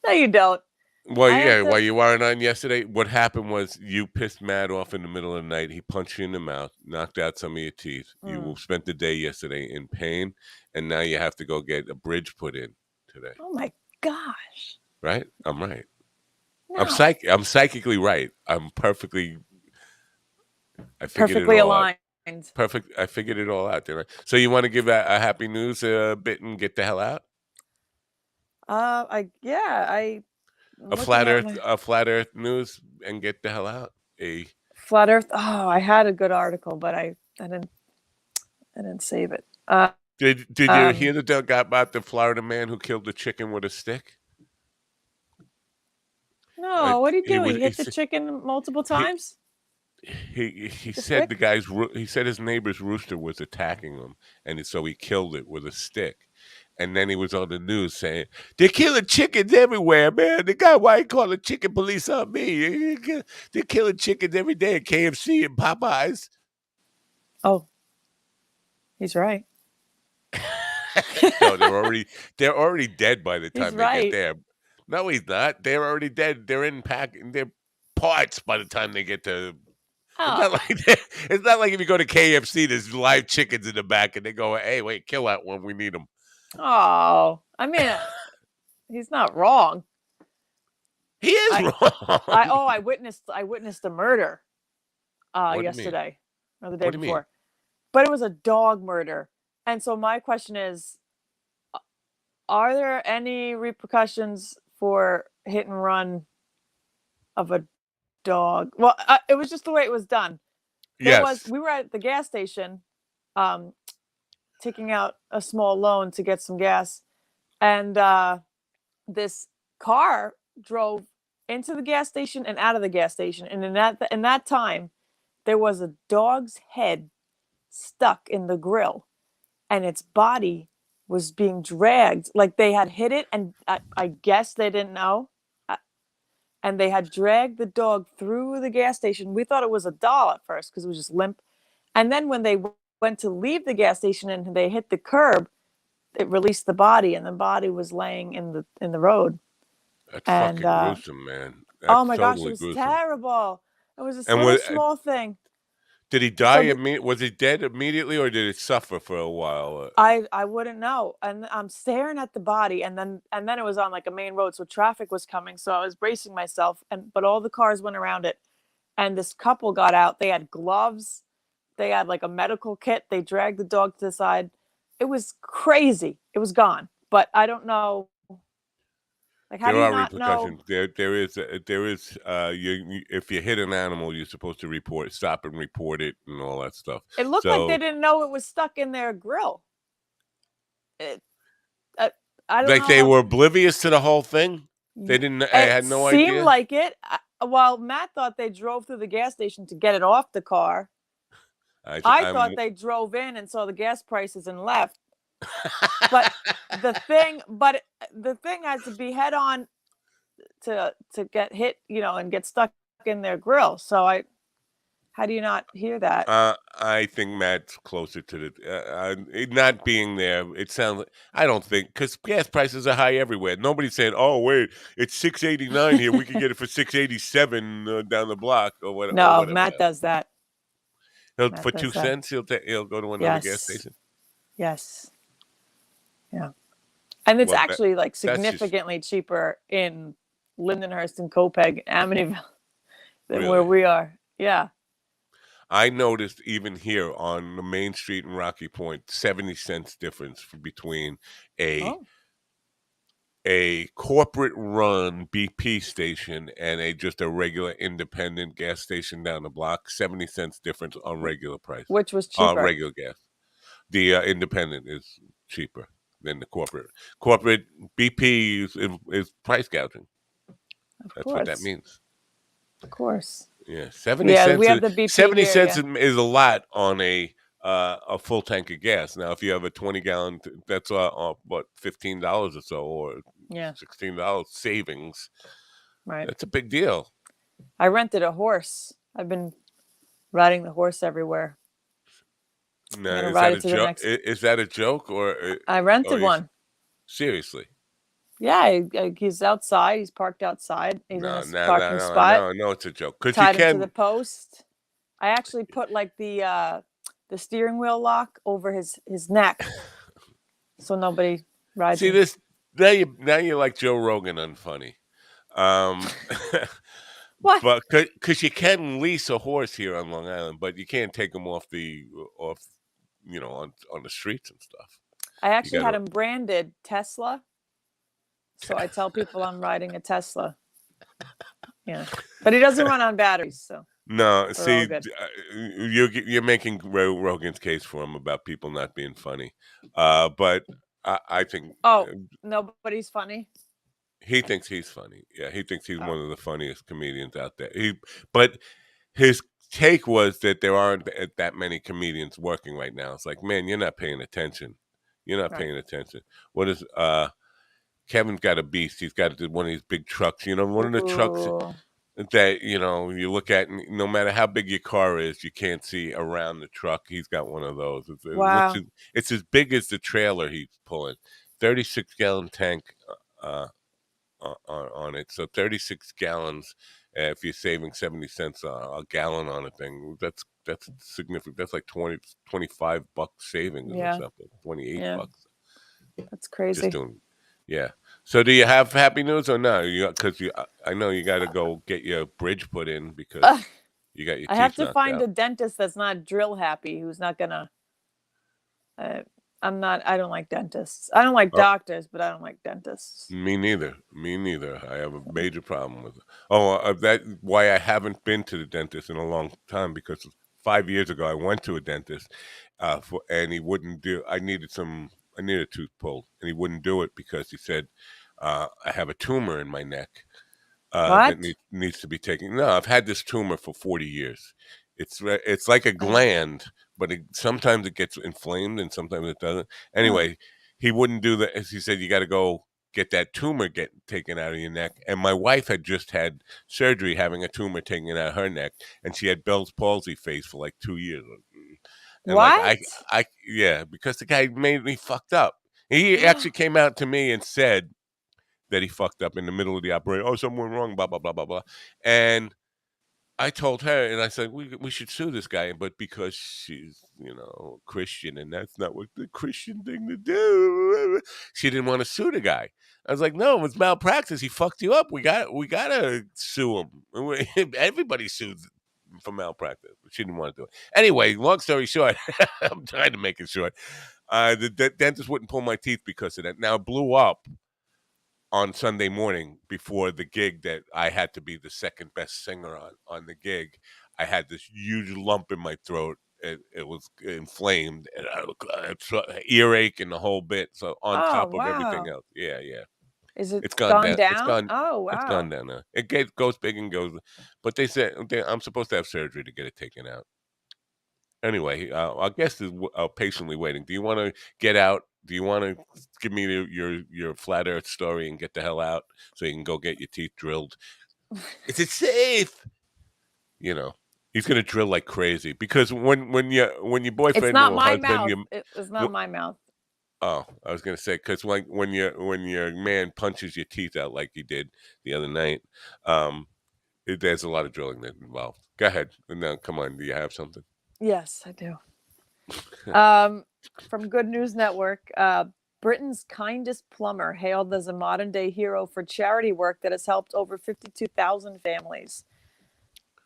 S4: No, you don't.
S1: Well,
S4: I had
S1: yeah,
S4: to.
S1: while you weren't on yesterday, what happened was you pissed Matt off in the middle of the night. He punched you in the mouth, knocked out some of your teeth. You
S4: Mm.
S1: spent the day yesterday in pain, and now you have to go get a bridge put in today.
S4: Oh my gosh!
S1: Right? I'm right.
S4: No,
S1: I'm psychically right. I figured it
S4: perfectly
S1: all out.
S4: aligned.
S1: Perfect. I figured it all out there. Right? So you want to give a happy news bit and get the hell out?
S4: I'm looking at my
S1: A flat Earth news and get the hell out. A
S4: flat Earth. Oh, I had a good article, but I didn't save it.
S1: Did you hear the guy about the Florida man who killed the chicken with a stick?
S4: No, what did he
S1: He
S4: do?
S1: was
S4: He hit the chicken multiple
S1: he
S4: times.
S1: he
S4: The
S1: said
S4: stick.
S1: he said his neighbor's rooster was attacking him, and so he killed it with a stick. And then he was on the news saying they're killing chickens everywhere, man. The guy, why he call the chicken police on me? They're killing chickens every day at KFC and Popeyes.
S4: Oh, he's right.
S1: No, they're already dead by the
S4: He's
S1: time they get
S4: right.
S1: there. No, he's not. They're already dead. They're in their parts by the time they get to. It's not
S4: Oh,
S1: like it's not like if you go to KFC, there's live chickens in the back, and they go, "Hey, wait, kill that one. We need them."
S4: oh. I mean, he's not wrong.
S1: He is
S4: I,
S1: wrong.
S4: I witnessed a murder
S1: What do you mean?
S4: yesterday or the day
S1: What do you mean?
S4: before, but it was a dog murder. And so my question is, are there any repercussions for hit and run of a dog? Well, it was just the way it was done.
S1: Yes.
S4: We were at the gas station, um, taking out a small loan to get some gas, and this car drove into the gas station and out of the gas station, and in that time, there was a dog's head stuck in the grill, and its body was being dragged like they had hit it, and I guess they didn't know, and they had dragged the dog through the gas station. We thought it was a doll at first because it was just limp, and then when they went to leave the gas station and they hit the curb, it released the body, and the body was laying in the road.
S1: That's
S4: And
S1: fucking gruesome, man.
S4: oh
S1: That's
S4: my gosh, it
S1: totally
S4: was
S1: gruesome.
S4: terrible. It was this
S1: And
S4: little small thing.
S1: did he
S4: So
S1: die was he dead immediately, or did it suffer for a while?
S4: I wouldn't know. And I'm staring at the body, and then it was on like a main road, so traffic was coming. So I was bracing myself, but all the cars went around it. And this couple got out. They had gloves. They had like a medical kit. They dragged the dog to the side. It was crazy. It was gone. But I don't know. Like, how
S1: There
S4: do you
S1: are
S4: not know?
S1: repercussions. There is. If you hit an animal, you're supposed to stop and report it, and all that stuff.
S4: It looked like they
S1: So,
S4: didn't know it was stuck in their grill. It, uh, I don't
S1: like,
S4: know
S1: they
S4: how.
S1: were oblivious to the whole thing. They didn't. I
S4: It
S1: had no
S4: seemed
S1: idea.
S4: like it. While Matt thought they drove through the gas station to get it off the car, I
S1: I'm.
S4: thought they drove in and saw the gas prices and left. But the thing has to be head on to get hit, and get stuck in their grill. So how do you not hear that?
S1: I think Matt's closer to the it not being there. It sounds. I don't think because gas prices are high everywhere. Nobody's saying, "Oh, wait, it's 6.89 here. We could get it for 6.87 down the block or
S4: No,
S1: whatever."
S4: Matt does that. Matt
S1: For two
S4: does that.
S1: cents, he'll go to another gas
S4: Yes.
S1: station.
S4: Yes. Yeah. And it's
S1: Well,
S4: actually like
S1: that's just
S4: significantly cheaper in Lindenhurst and Copeg, Amityville than where
S1: really.
S4: we are. Yeah.
S1: I noticed even here on the main street in Rocky Point, 70 cents difference between a
S4: Oh,
S1: corporate run BP station and just a regular independent gas station down the block. 70 cents difference on regular price
S4: which was
S1: on
S4: cheaper,
S1: regular gas. The independent is cheaper than the corporate. Corporate BP is price gouging.
S4: of
S1: That's what that
S4: course.
S1: means.
S4: Of course.
S1: Yeah, 70
S4: Yeah, we
S1: cents
S4: have
S1: is
S4: the BP
S1: 70
S4: here.
S1: cents
S4: Yeah.
S1: is a lot on a full tank of gas. Now, if you have a 20-gallon, that's what, $15 or so, or
S4: Yeah.
S1: $16 savings.
S4: Right.
S1: That's a big deal.
S4: I rented a horse. I've been riding the horse everywhere. I'm
S1: Now,
S4: gonna
S1: is
S4: ride
S1: that
S4: it
S1: a
S4: to the
S1: joke?
S4: next.
S1: Is that a joke
S4: I rented
S1: or is
S4: one.
S1: seriously?
S4: Yeah, he's outside. He's parked outside. He's in a
S1: No, no, no,
S4: parking
S1: no,
S4: spot.
S1: no, no, it's a joke. Because you
S4: Tied him to the
S1: can
S4: post. I actually put like the steering wheel lock over his neck, so nobody rides
S1: see
S4: him.
S1: this now you're like Joe Rogan unfunny. Um,
S4: What?
S1: but because you can lease a horse here on Long Island, but you can't take him off on the streets and stuff.
S4: I
S1: You
S4: actually
S1: got
S4: had
S1: to
S4: him branded Tesla, so I tell people I'm riding a Tesla. Yeah, but he doesn't run on batteries, so
S1: no
S4: we're all
S1: see
S4: good.
S1: you're making Rogan's case for him about people not being funny, but I think
S4: Oh, nobody's funny.
S1: he thinks he's funny. Yeah, he thinks he's
S4: Oh,
S1: one of the funniest comedians out there. But his take was that there aren't that many comedians working right now. It's like, man, you're not paying attention. You're not
S4: right.
S1: paying attention. What is Kevin's got a beast. He's got one of these big trucks. One of the trucks
S4: Ooh,
S1: that you look at, and no matter how big your car is, you can't see around the truck. He's got one of those.
S4: wow.
S1: It's as big as the trailer he's pulling. 36-gallon tank. Uh, on it. So 36 gallons. If you're saving 70 cents a gallon on a thing, that's significant. That's like 25 bucks savings or
S4: Yeah,
S1: something. 28
S4: yeah,
S1: bucks
S4: that's
S1: just
S4: crazy.
S1: doing. Yeah. So do you have happy news or no? Because I know you got to go get your bridge put in
S4: Ugh,
S1: because you got your
S4: I have
S1: teeth
S4: to
S1: knocked
S4: find
S1: out.
S4: a dentist that's not drill happy, who's not gonna. Uh, I'm not. I don't like dentists. I don't like
S1: Oh,
S4: doctors, but I don't like dentists.
S1: me neither. Me neither. I have a major problem with it. Oh, that why I haven't been to the dentist in a long time because 5 years ago I went to a dentist, and he wouldn't do. I needed a tooth pulled, and he wouldn't do it because he said I have a tumor in my neck that
S4: What?
S1: needs to be taken. No, I've had this tumor for 40 years. It's like a
S4: Uh,
S1: gland, but sometimes it gets inflamed and sometimes it doesn't.
S4: huh.
S1: Anyway, he wouldn't do that. As he said, you got to go get that tumor taken out of your neck. And my wife had just had surgery having a tumor taken out of her neck, and she had Bell's palsy face for like 2 years. And like
S4: What?
S1: yeah, because the guy made me fucked up. He actually came out to me and said that he fucked up in the middle of the operation. Oh, something went wrong, blah, blah, blah, blah, blah. And I told her, and I said, we should sue this guy, but because she's, Christian, and that's not what the Christian thing to do, she didn't want to sue the guy. I was like, no, it's malpractice. He fucked you up. We gotta sue him. Everybody sues for malpractice. But she didn't want to do it. Anyway, long story short, I'm trying to make it short. The dentist wouldn't pull my teeth because of that. Now it blew up on Sunday morning before the gig that I had to be the second best singer on the gig. I had this huge lump in my throat. It was inflamed, and earache and the whole bit. So on
S4: Oh,
S1: top of everything
S4: wow.
S1: else, yeah, yeah,
S4: Is it
S1: it's gone
S4: gone
S1: down. It's
S4: down?
S1: gone.
S4: Oh,
S1: It's gone
S4: wow.
S1: down now. Goes big and goes, but they said I'm supposed to have surgery to get it taken out. Anyway, our guest is patiently waiting. Do you want to get out? Do you want to give me your flat Earth story and get the hell out so you can go get your teeth drilled? Is it safe? You know, he's gonna drill like crazy because when your
S4: It's
S1: boyfriend
S4: not
S1: or
S4: my
S1: husband,
S4: mouth. It's not my mouth.
S1: oh, I was gonna say because when your man punches your teeth out like he did the other night, um, there's a lot of drilling that involved. Go ahead. Now, come on. Do you have something?
S4: Yes, I do. Um, from Good News Network, Britain's kindest plumber hailed as a modern day hero for charity work that has helped over 52,000 families.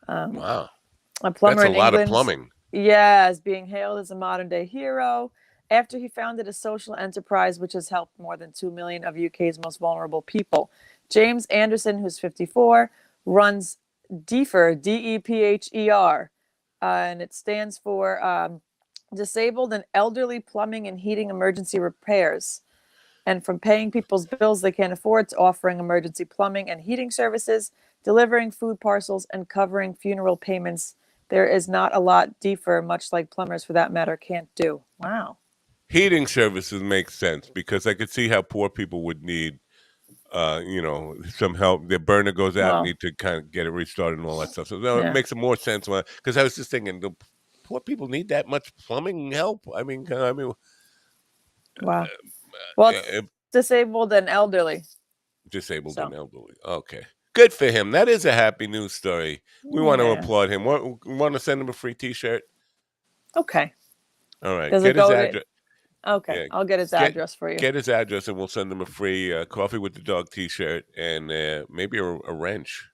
S4: Um,
S1: Wow,
S4: a
S1: that's
S4: plumber
S1: a
S4: in
S1: lot of
S4: England,
S1: plumbing.
S4: yeah, is being hailed as a modern day hero after he founded a social enterprise which has helped more than 2 million of UK's most vulnerable people. James Anderson, who's 54, runs DEPHER, DEPHER, and it stands for Disabled and Elderly Plumbing and Heating Emergency Repairs. And from paying people's bills they can't afford to offering emergency plumbing and heating services, delivering food parcels, and covering funeral payments, there is not a lot DEPHER, much like plumbers for that matter, can't do. Wow.
S1: Heating services make sense because I could see how poor people would need, some help. Their burner goes out,
S4: Well,
S1: need to kind of get it restarted and all that stuff. So no, it
S4: yeah.
S1: makes more sense because I was just thinking, the poor people need that much plumbing help. I mean,
S4: Wow. Well, it's
S1: if,
S4: disabled and elderly.
S1: Disabled
S4: So
S1: and elderly. Okay. Good for him. That is a happy news story. We want to
S4: yeah,
S1: applaud him. Want to send him a free T-shirt?
S4: okay.
S1: All right.
S4: Does it
S1: Get his
S4: go to?
S1: address.
S4: Okay,
S1: Yeah.
S4: I'll get his
S1: Get
S4: address for you.
S1: get his address, and we'll send him a free Coffee with the Dog T-shirt and maybe a wrench.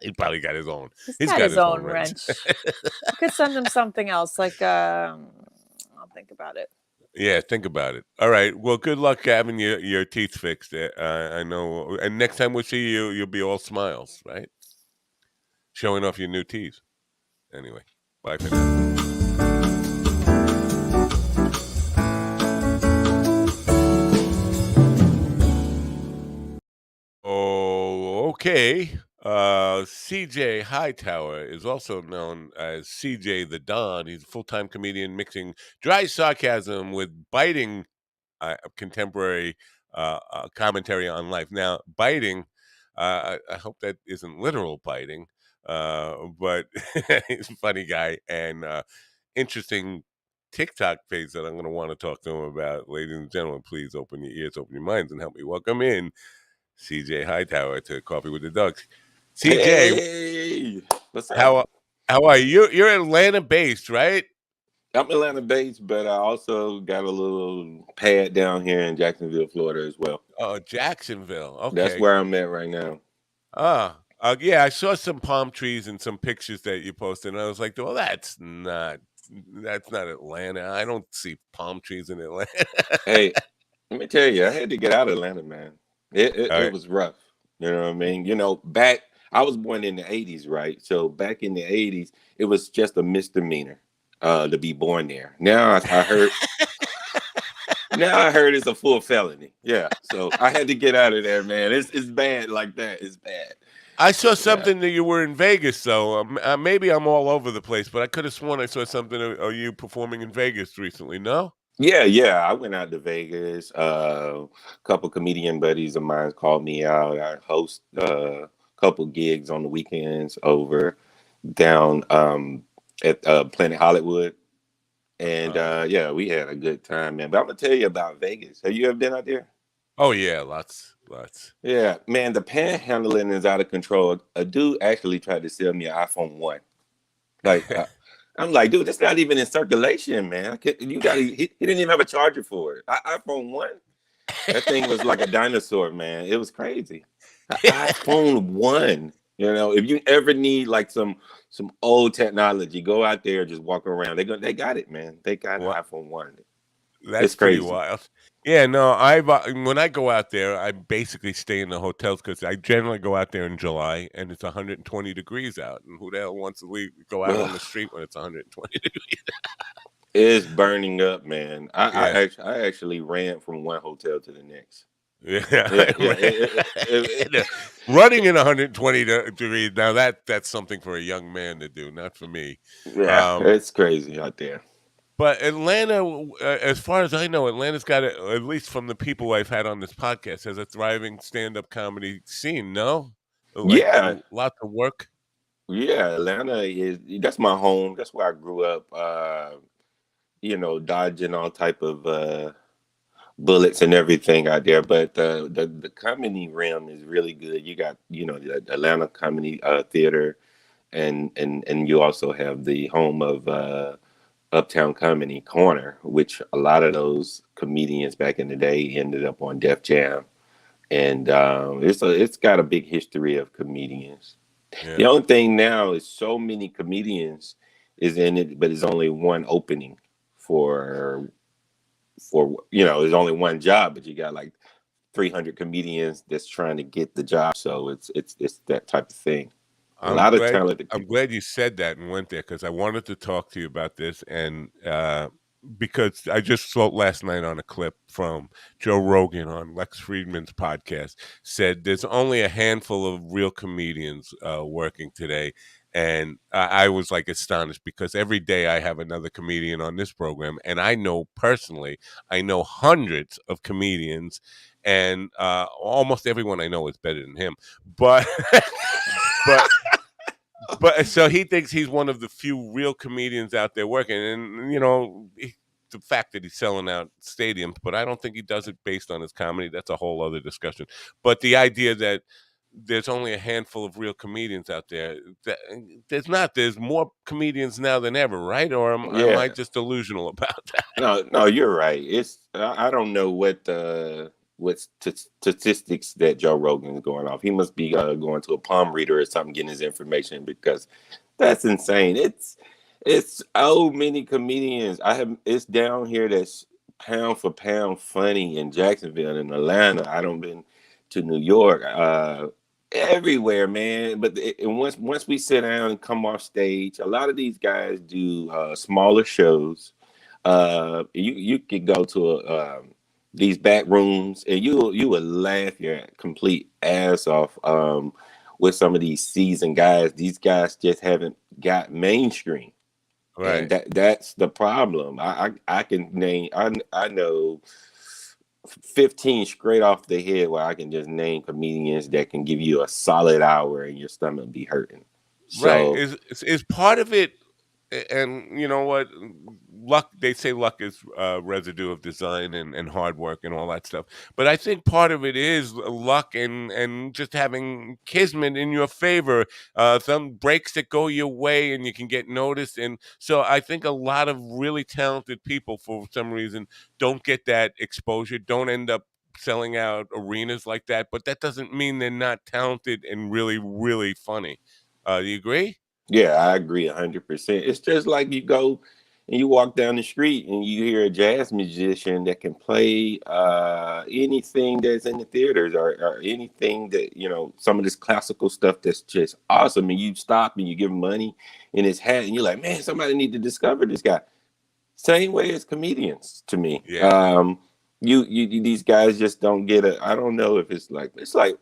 S1: He probably got his own.
S4: He's
S1: He's
S4: got
S1: got
S4: his
S1: his own
S4: own
S1: wrench.
S4: wrench. You could send him something else, like I'll think about it.
S1: Yeah, think about it. All right. Well, good luck having your teeth fixed. I know. And next time we see you, you'll be all smiles, right? Showing off your new teeth. Anyway, bye for now. Oh, okay. CJ Hightower is also known as CJ the Don. He's a full-time comedian mixing dry sarcasm with biting contemporary commentary on life. Now, biting, I hope that isn't literal biting, but he's a funny guy and interesting TikTok page that I'm going to want to talk to him about. Ladies and gentlemen, please open your ears, open your minds, and help me welcome in CJ Hightower to Coffee with the Ducks. CJ,
S5: Hey, what's up?
S1: how how are you? You're Atlanta based, right?
S5: I'm Atlanta based, but I also got a little pad down here in Jacksonville, Florida as well.
S1: Oh, Jacksonville.
S5: That's
S1: Okay.
S5: where I'm at right now.
S1: Yeah, I saw some palm trees and some pictures that you posted, and I was like, well, that's not Atlanta. I don't see palm trees in Atlanta.
S5: Hey, let me tell you, I had to get out of Atlanta, man. It it,
S1: All
S5: it
S1: right.
S5: was rough. You know what I mean? Back I was born in the '80s, right? So back in the '80s, it was just a misdemeanor to be born there. I heard. Now I heard it's a full felony. Yeah, so I had to get out of there, man. It's bad like that. It's bad.
S1: I saw
S5: Yeah.
S1: something that you were in Vegas, though. Maybe I'm all over the place, but I could have sworn I saw something of you performing in Vegas recently. No?
S5: Yeah. I went out to Vegas. A couple comedian buddies of mine called me out. I host a couple gigs on the weekends over down at Planet Hollywood. And
S1: Uh,
S5: yeah, we had a good time, man. But I'm gonna tell you about Vegas. Have you ever been out there?
S1: oh yeah, lots.
S5: Yeah, man, the panhandling is out of control. A dude actually tried to sell me an iPhone 1. Like, I'm like, dude, that's not even in circulation, man. You got he didn't even have a charger for it. iPhone 1, that thing was like a dinosaur, man. It was crazy. iPhone 1. If you ever need like some old technology, go out there, just walk around. They got it, man. They got an
S1: Wha-
S5: iPhone 1.
S1: That's
S5: It's
S1: pretty
S5: crazy.
S1: wild. Yeah, no, I've when I go out there, I basically stay in the hotels because I generally go out there in July and it's 120 degrees out, and who the hell wants to go out on the
S5: Ugh,
S1: street when it's 120 degrees?
S5: it's burning up, man.
S1: Yeah,
S5: I actually ran from one hotel to the next.
S1: yeah.
S5: Yeah, yeah.
S1: Running in 120 degrees. Now that's something for a young man to do, not for me.
S5: Yeah,
S1: Um,
S5: it's crazy out there.
S1: But Atlanta, as far as I know, Atlanta's got at least from the people I've had on this podcast, has a thriving stand-up comedy scene. No, like
S5: Yeah,
S1: lots of work.
S5: yeah. Atlanta that's my home. That's where I grew up. Dodging all type of bullets and everything out there. But the comedy realm is really good. You got the Atlanta Comedy Theater, and you also have the home of Uptown Comedy Corner, which a lot of those comedians back in the day ended up on Def Jam, and it's got a big history of comedians. The
S1: Yeah,
S5: only thing now is so many comedians is in it, but it's only one opening for there's only one job, but you got like 300 comedians that's trying to get the job. So it's that type of thing. A
S1: I'm
S5: lot of
S1: glad.
S5: talented
S1: I'm
S5: people.
S1: glad you said that and went there because I wanted to talk to you about this, and because I just saw last night on a clip from Joe Rogan on Lex Friedman's podcast, said there's only a handful of real comedians working today, and I was like astonished because every day I have another comedian on this program, and I know personally, I know hundreds of comedians, and almost everyone I know is better than him, but. But so he thinks he's one of the few real comedians out there working, and the fact that he's selling out stadiums, but I don't think he does it based on his comedy. That's a whole other discussion. But the idea that there's only a handful of real comedians out there, there's not. There's more comedians now than ever, right? Or am I
S5: Yeah.
S1: just delusional about that?
S5: No, you're right. I don't know what statistics that Joe Rogan is going off. He must be going to a palm reader or something, getting his information, because that's insane. It's so many comedians. It's down here that's pound for pound funny in Jacksonville and Atlanta. I don't been to New York, everywhere, man. But and once we sit down and come off stage, a lot of these guys do smaller shows. You could go to these back rooms and you would laugh your complete ass off with some of these seasoned guys. These guys just haven't got mainstream, and
S1: Right.
S5: that's the problem. I can name I know 15 straight off the head where I can just name comedians that can give you a solid hour and your stomach be hurting.
S1: Right.
S5: So
S1: Is part of it, and you know what? Luck. They say luck is residue of design and hard work and all that stuff. But I think part of it is luck and just having kismet in your favor. Some breaks that go your way, and you can get noticed. And so I think a lot of really talented people, for some reason, don't get that exposure. Don't end up selling out arenas like that. But that doesn't mean they're not talented and really, really funny. Do you agree?
S5: yeah, I agree 100%. It's just like you go and you walk down the street and you hear a jazz musician that can play anything that's in the theaters, or anything that, some of this classical stuff that's just awesome. And you stop and you give him money in his hat and you're like, man, somebody need to discover this guy. Same way as comedians to me.
S1: Yeah.
S5: These guys just don't get it. I don't know if it's like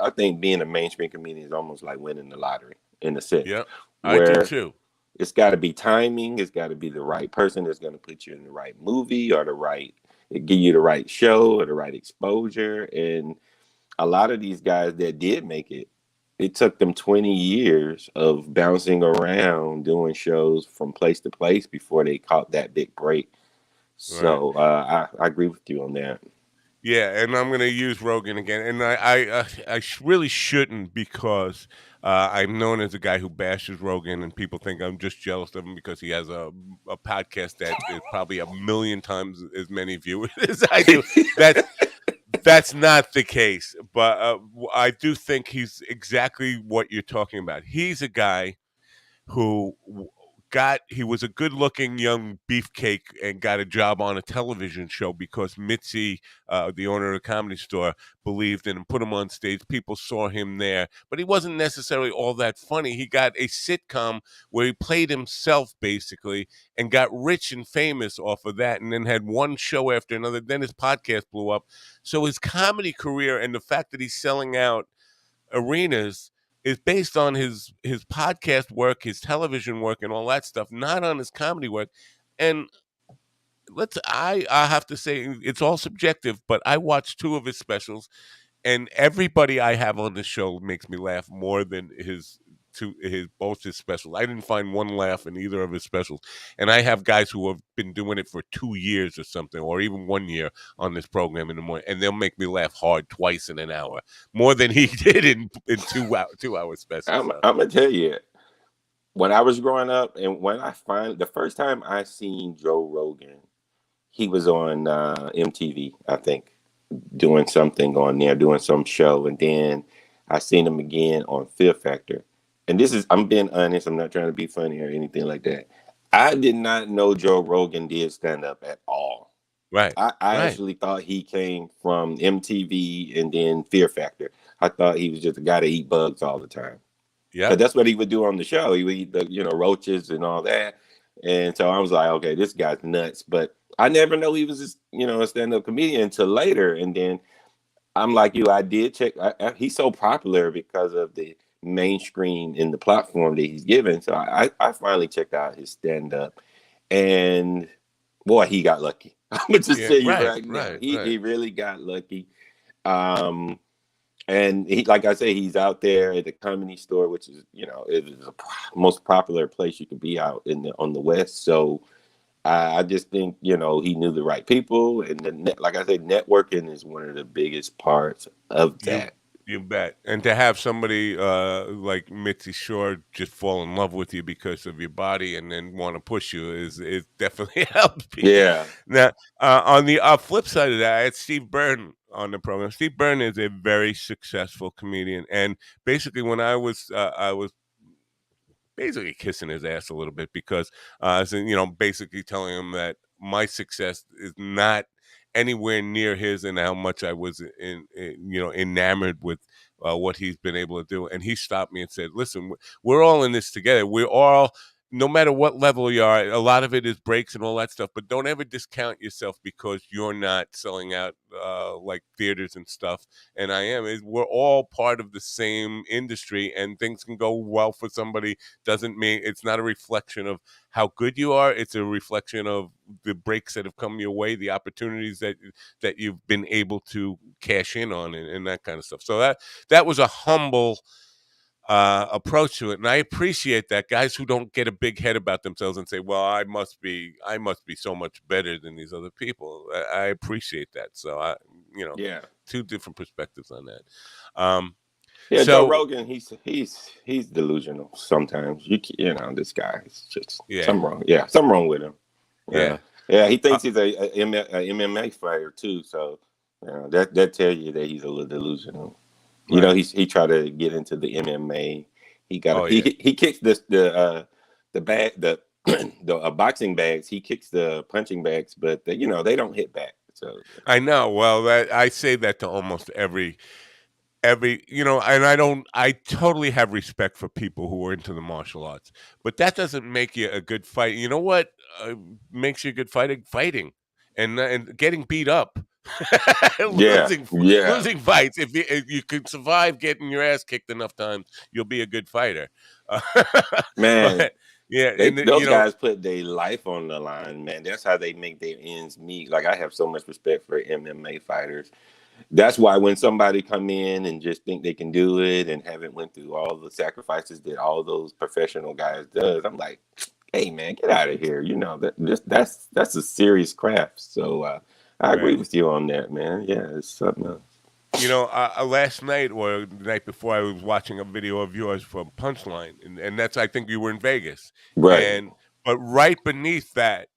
S5: I think being a mainstream comedian is almost like winning the lottery in a sense,
S1: Yep. I do
S5: where
S1: too.
S5: it's got to be timing. It's got to be the right person that's going to put you in the right movie, or give you the right show or the right exposure. And a lot of these guys that did make it, it took them 20 years of bouncing around doing shows from place to place before they caught that big break.
S1: Right.
S5: So I agree with you on that.
S1: Yeah, and I'm gonna use Rogan again, and really shouldn't, because I'm known as a guy who bashes Rogan, and people think I'm just jealous of him because he has a podcast that is probably a million times as many viewers as I do. That's not the case, but I do think he's exactly what you're talking about. He's a guy who he was a good-looking young beefcake and got a job on a television show because Mitzi, the owner of the Comedy Store, believed in him, put him on stage. People saw him there, but he wasn't necessarily all that funny. He got a sitcom where he played himself, basically, and got rich and famous off of that, and then had one show after another. Then his podcast blew up. So his comedy career, and the fact that he's selling out arenas, is based on his podcast work, his television work, and all that stuff, not on his comedy work. And I have to say, it's all subjective, but I watched two of his specials, and everybody I have on this show makes me laugh more than both his specials. I didn't find one laugh in either of his specials, and I have guys who have been doing it for 2 years or something, or even 1 year on this program in the morning, and they'll make me laugh hard twice in an hour, more than he did in 2 hour specials.
S5: I'm
S1: So.
S5: I'm gonna tell you, when I was growing up, and the first time I seen Joe Rogan, he was on MTV, I think, doing something on there, doing some show, and then I seen him again on Fear Factor. And I'm being honest, I'm not trying to be funny or anything like that. I did not know Joe Rogan did stand up at all.
S1: Right,
S5: I
S1: right,
S5: actually thought he came from MTV and then Fear Factor. I thought he was just a guy that eat bugs all the time, because
S1: yep,
S5: that's what he would do on the show. He would eat the roaches and all that. And so I was like, okay, this guy's nuts. But I never know he was just, a stand-up comedian until later. And then I'm like you, I did check. He's so popular because of the mainstream and the platform that he's given. So I finally checked out his stand-up, and boy, he got lucky. I'm gonna just
S1: yeah,
S5: tell you
S1: right,
S5: right now,
S1: right,
S5: he
S1: right.
S5: really got lucky. Um, and he, like I say, he's out there at the Comedy Store, which is, it is the most popular place you can be out on the West. So I just think, you know, he knew the right people, and like I said, networking is one of the biggest parts of
S1: You
S5: that.
S1: you bet. And to have somebody like Mitzi Shore just fall in love with you because of your body and then want to push you is definitely helps people.
S5: Yeah,
S1: Now, on the flip side of that, I had Steve Byrne on the program. Steve Byrne is a very successful comedian, and basically, when I was basically kissing his ass a little bit because, so, you know, basically telling him that my success is not anywhere near his and how much I was you know, enamored with what he's been able to do. And he stopped me and said, "Listen, we're all in this together. We're all." No matter what level you are, a lot of it is breaks and all that stuff. But don't ever discount yourself because you're not selling out like theaters and stuff. And I am. We're all part of the same industry, and things can go well for somebody doesn't mean it's not a reflection of how good you are. It's a reflection of the breaks that have come your way, the opportunities that you've been able to cash in on, and that kind of stuff. So that was a humble approach to it, and I appreciate that. Guys who don't get a big head about themselves and say, "Well, I must be so much better than these other people." I appreciate that. So you know,
S5: yeah,
S1: two different perspectives on that. Um,
S5: yeah. Joe
S1: so
S5: Rogan, he's delusional sometimes. You know, this guy is just
S1: yeah,
S5: something wrong. Yeah, something wrong with him. Yeah,
S1: yeah,
S5: yeah. He
S1: uh,
S5: thinks he's a MMA fighter too. So, you know, that tells you that he's a little delusional. You know,
S1: right.
S5: he tried to get into the MMA. He got
S1: Oh yeah.
S5: he kicks the bag the boxing bags. He kicks the punching bags, but you know they don't hit back. So you
S1: I know. Well, that I say that to almost every you know, and I totally have respect for people who are into the martial arts, but that doesn't make you a good fighter. You know what makes you a good fighter? Fighting and getting beat up,
S5: yeah,
S1: losing
S5: yeah,
S1: losing fights. If you can survive getting your ass kicked enough times, you'll be a good fighter. Uh,
S5: man.
S1: but yeah,
S5: They
S1: and
S5: those
S1: you know,
S5: guys put their life on the line, man. That's how they make their ends meet. Like I have so much respect for MMA fighters. That's why when somebody come in and just think they can do it and haven't went through all the sacrifices that all those professional guys does, I'm like, hey man, get out of here. You know that's a serious craft. So I agree
S1: right.
S5: with you on that, man. Yeah, it's something else.
S1: You know, last night or the night before, I was watching a video of yours from Punchline, and that's I think you were in Vegas,
S5: Right.
S1: and but right beneath that,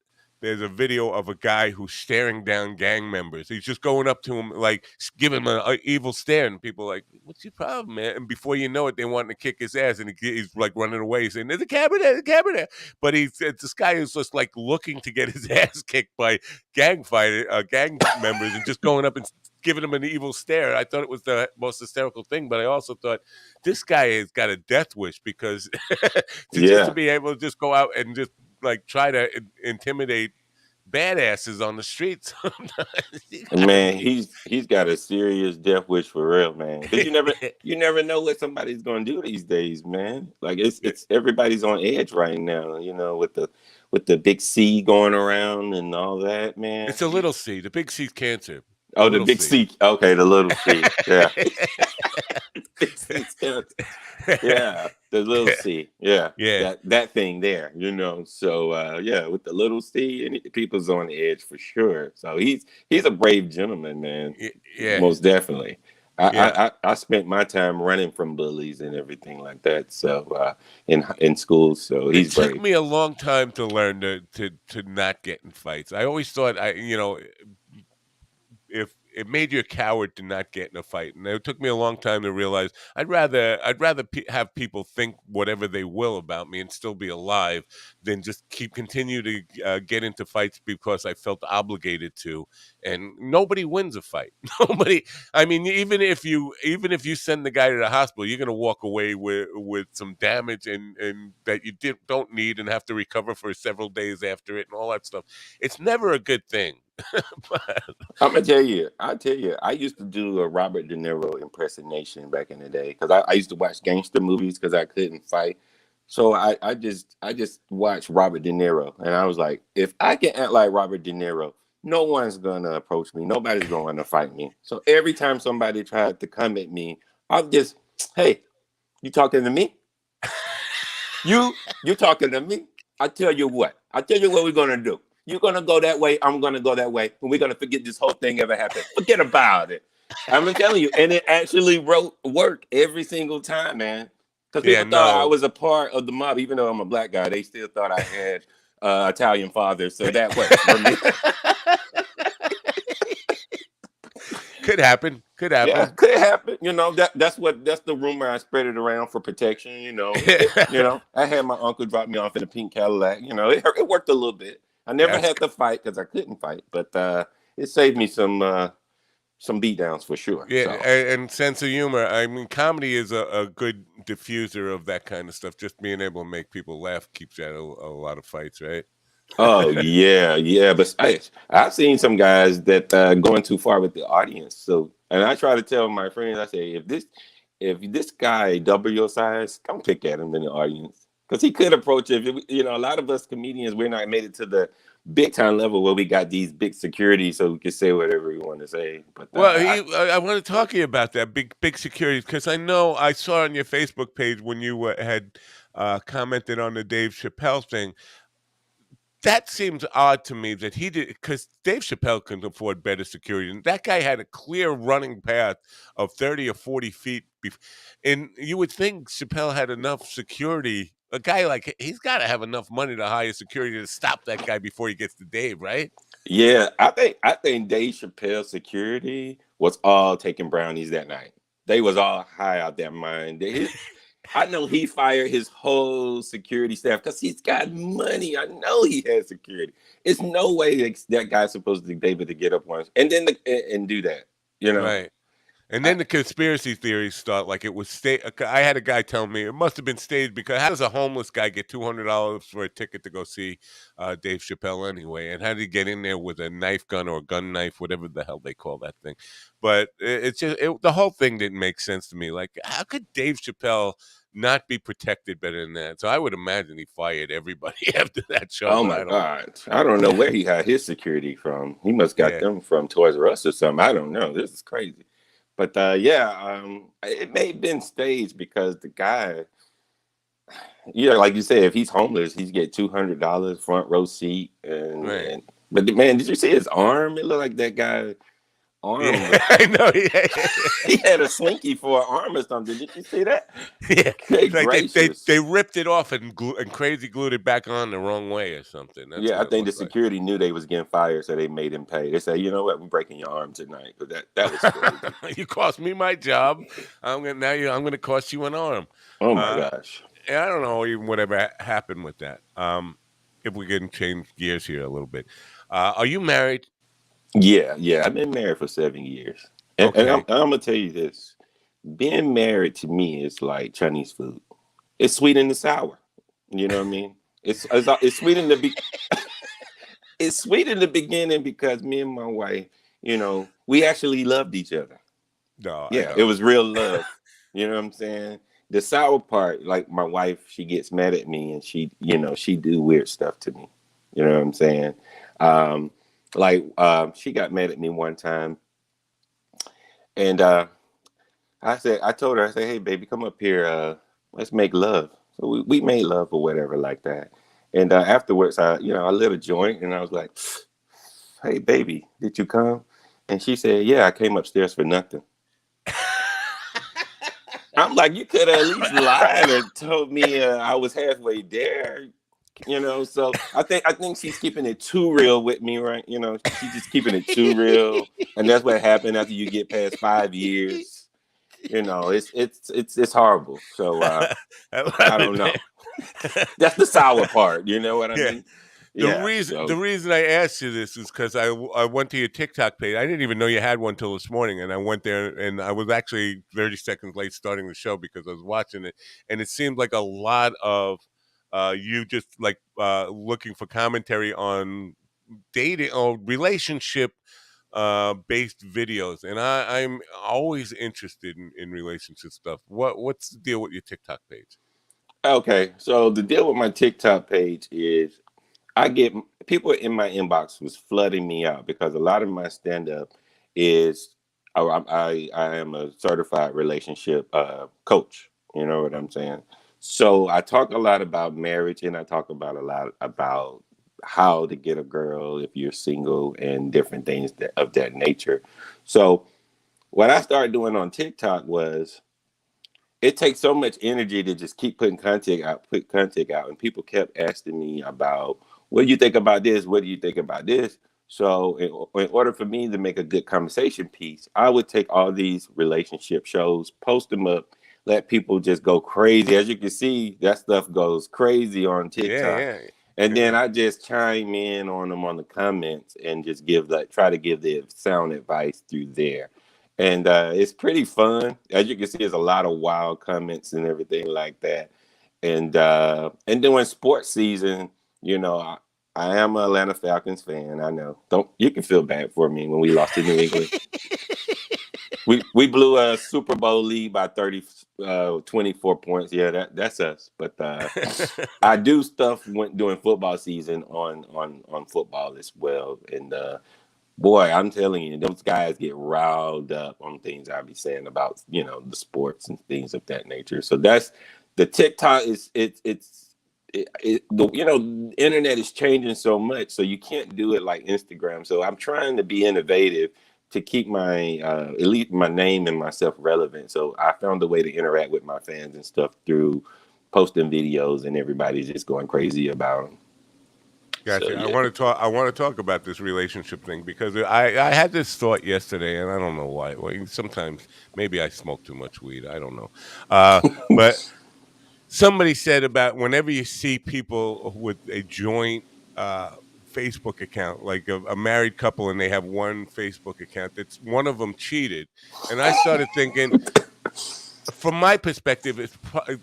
S1: there's a video of a guy who's staring down gang members. He's just going up to him, like giving him an evil stare, and people are like, "What's your problem, man?" And before you know it, they want to kick his ass, and he's like running away, saying, "There's a camera there, there's a camera there." But it's this guy who's just like looking to get his ass kicked by gang members, and just going up and giving him an evil stare. I thought it was the most hysterical thing, but I also thought this guy has got a death wish because to
S5: Yeah.
S1: be able to just go out and just like try to intimidate badasses on the streets. Sometimes you gotta
S5: Man,
S1: be.
S5: he's got a serious death wish for real, man. Because you never know what somebody's gonna do these days, man. Like it's everybody's on edge right now, you know, with the big C going around and all that, man.
S1: It's a little C. The big C's cancer. The
S5: Oh, the
S1: little
S5: big
S1: C.
S5: C. Okay, the little C. Yeah, big C. Yeah, the little C. Yeah,
S1: Yeah,
S5: that thing there, you know. So yeah, with the little C, and people's on the edge for sure. So he's a brave gentleman, man.
S1: yeah,
S5: Most definitely.
S1: yeah.
S5: I spent my time running from bullies and everything like that. So in school, so
S1: It
S5: he's
S1: took
S5: brave.
S1: me a long time to learn to not get in fights. I always thought if it made you a coward to not get in a fight, and it took me a long time to realize I'd rather have people think whatever they will about me and still be alive than just continue to get into fights because I felt obligated to. And nobody wins a fight. Nobody. I mean, even if you send the guy to the hospital, you're going to walk away with some damage and that you don't need and have to recover for several days after it and all that stuff. It's never a good thing. But,
S5: I'm gonna tell you, I used to do a Robert De Niro impersonation back in the day because I used to watch gangster movies because I couldn't fight. So I just watched Robert De Niro and I was like, if I can act like Robert De Niro, no one's gonna approach me. Nobody's going to fight me. So every time somebody tried to come at me, I'm just, hey, you talking to me? You talking to me? I tell you what we're gonna do. You're gonna go that way. I'm gonna go that way, and we're gonna forget this whole thing ever happened. Forget about it. I'm telling you, and it actually work every single time, man. Because
S1: Yeah,
S5: people thought I
S1: no.
S5: was a part of the mob, even though I'm a black guy. They still thought I had Italian father, so that works for me.
S1: Could happen. Could
S5: Yeah,
S1: happen.
S5: could happen. That's the rumor. I spread it around for protection. I had my uncle drop me off in a pink Cadillac. It worked a little bit. I never
S1: That's
S5: had to fight because I couldn't fight, but it saved me some beat downs for sure.
S1: yeah,
S5: So,
S1: and sense of humor. I mean, comedy is a good diffuser of that kind of stuff. Just being able to make people laugh keeps you out of a lot of fights, right?
S5: oh yeah, yeah. But I've seen some guys that going too far with the audience. So, and I try to tell my friends, I say, if this guy double your size, come pick at him in the audience because he could approach it. A lot of us comedians, we're not made it to the big time level where we got these big securities, so we can say whatever we want to say. But
S1: Well, I want to talk to you about that big security because I know I saw on your Facebook page when you had commented on the Dave Chappelle thing. That seems odd to me that he did because Dave Chappelle couldn't afford better security. And that guy had a clear running path of 30 or 40 feet. And you would think Chappelle had enough security. A guy like he's got to have enough money to hire security to stop that guy before he gets to Dave, right?
S5: yeah, I think Dave Chappelle security was all taking brownies that night. They was all high out their mind. I know he fired his whole security staff because he's got money. I know he has security. It's no way that guy's supposed to be able to get up once and then and do that. You know,
S1: Right. And
S5: I,
S1: then the conspiracy theories start. Like it was I had a guy tell me it must have been staged because how does a homeless guy get $200 for a ticket to go see Dave Chappelle anyway? And how did he get in there with a knife gun or a gun knife, whatever the hell they call that thing? But it's just the whole thing didn't make sense to me. Like, how could Dave Chappelle not be protected better than that? So I would imagine he fired everybody after that show,
S5: oh
S1: but
S5: my
S1: I don't.
S5: God, I don't know where he had his security from. He must got
S1: Yeah.
S5: them from Toys R Us or something. I don't know. This is crazy. But yeah, it may have been staged because the guy, like you said, if he's homeless, he's get $200 front row seat, and
S1: Right.
S5: and but man, did you see his arm? It looked like that guy arm
S1: Yeah,
S5: was
S1: I know. Yeah.
S5: he had a slinky for an arm or something. Did you see that?
S1: Yeah,
S5: Good
S1: like they
S5: gracious.
S1: ripped it off and crazy glued it back on the wrong way or something. That's
S5: Yeah, I
S1: what it
S5: think the
S1: looked like.
S5: security knew they was getting fired, so they made him pay. They said, "You know what? We're breaking your arm tonight." But that was crazy.
S1: You cost me my job. I'm gonna cost you an arm.
S5: Oh my
S1: Uh,
S5: gosh.
S1: and I don't know even whatever happened with that. If we can change gears here a little bit, are you married?
S5: Yeah, yeah. I've been married for 7 years, and I'm,
S1: Okay.
S5: I'm gonna tell you this: being married to me is like Chinese food. It's sweet and it's sour. You know what I mean? It's sweet in the it's sweet in the beginning because me and my wife, we actually loved each other.
S1: No, I
S5: Yeah, it
S1: know.
S5: was real love. You know what I'm saying? The sour part, like my wife, she gets mad at me and she do weird stuff to me. You know what I'm saying? Um, she got mad at me one time, and I told her, I said, "Hey, baby, come up here. Let's make love." So we made love or whatever like that. And afterwards, I lit a joint and I was like, "Hey, baby, did you come?" And she said, "Yeah, I came upstairs for nothing." I'm like, you could have at least lied or told me I was halfway there. So I think she's keeping it too real with me, right? She's just keeping it too real, and that's what happened after you get past 5 years. It's horrible. So
S1: I
S5: I
S1: love
S5: don't
S1: it,
S5: know.
S1: man.
S5: That's the sour part. You know what I
S1: Yeah.
S5: mean?
S1: The
S5: Yeah.
S1: reason
S5: So
S1: the reason I asked you this is because I went to your TikTok page. I didn't even know you had one till this morning, and I went there and I was actually 30 seconds late starting the show because I was watching it, and it seemed like a lot of you just like looking for commentary on dating or relationship based videos, and I'm always interested in relationship stuff. What's the deal with your TikTok page?
S5: okay. So the deal with my TikTok page is I get people in my inbox was flooding me out because a lot of my stand up is I am a certified relationship coach. You know what I'm saying? So I talk a lot about marriage and I talk about a lot about how to get a girl if you're single and different things of that nature. So what I started doing on TikTok was, it takes so much energy to just keep put content out, and people kept asking me about, what do you think about this? What do you think about this? So in order for me to make a good conversation piece, I would take all these relationship shows, post them up, let people just go crazy. As you can see, that stuff goes crazy on
S1: Yeah,
S5: TikTok.
S1: yeah,
S5: And then
S1: yeah.
S5: I just chime in on them on the comments and just try to give the sound advice through there. And it's pretty fun. As you can see, there's a lot of wild comments and everything like that. And then when sports season, you know, I am an Atlanta Falcons fan. I know. Don't You can feel bad for me when we lost to New England. We blew a Super Bowl lead by 24 points. Yeah, that's us. But I do stuff during football season on football as well. And boy, I'm telling you, those guys get riled up on things I be saying about, the sports and things of that nature. So that's the TikTok is the internet is changing so much, so you can't do it like Instagram. So I'm trying to be innovative to keep my at least my name and myself relevant. So I found a way to interact with my fans and stuff through posting videos, and everybody's just going crazy about them. So
S1: Gotcha. I
S5: yeah.
S1: want to talk. I want to talk about this relationship thing because I had this thought yesterday, and I don't know why. Well, sometimes maybe I smoke too much weed. I don't know. But somebody said about whenever you see people with a joint uh, Facebook account, like a married couple, and they have one Facebook account, that's one of them cheated, and I started thinking, from my perspective,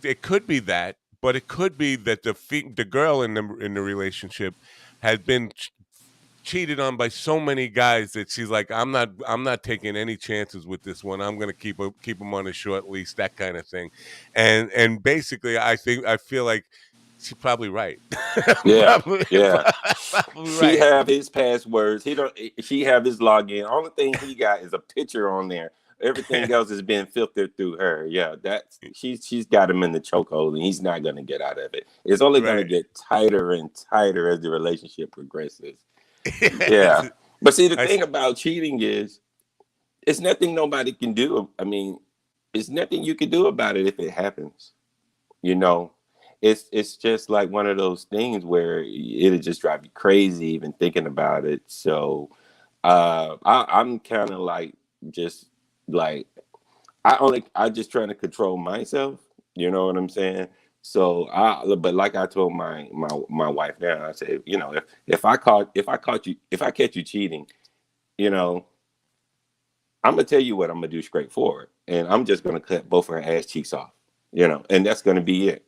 S1: it could be that, but it could be that the girl in the relationship had been cheated on by so many guys that she's like, I'm not taking any chances with this one. I'm gonna keep him on a short leash, that kind of thing. And basically, I feel like she's probably right.
S5: Yeah,
S1: probably,
S5: yeah.
S1: probably
S5: She
S1: right.
S5: have his passwords. He don't. She have his login. Only thing he got is a picture on there. Everything else is being filtered through her. Yeah, she's got him in the chokehold, and he's not gonna get out of it. It's only gonna
S1: Right.
S5: get tighter and tighter as the relationship progresses.
S1: Yes.
S5: Yeah, but see, the
S1: I,
S5: thing about cheating is, it's nothing nobody can do. I mean, it's nothing you can do about it if it happens. You know, it's just like one of those things where it'll just drive you crazy even thinking about it. So I'm kind of like, just like, I just trying to control myself. You know what I'm saying? So but like I told my wife now, I said, if I catch you cheating, you know, I'm gonna tell you what I'm gonna do straightforward, and I'm just gonna cut both of her ass cheeks off, and that's gonna be it.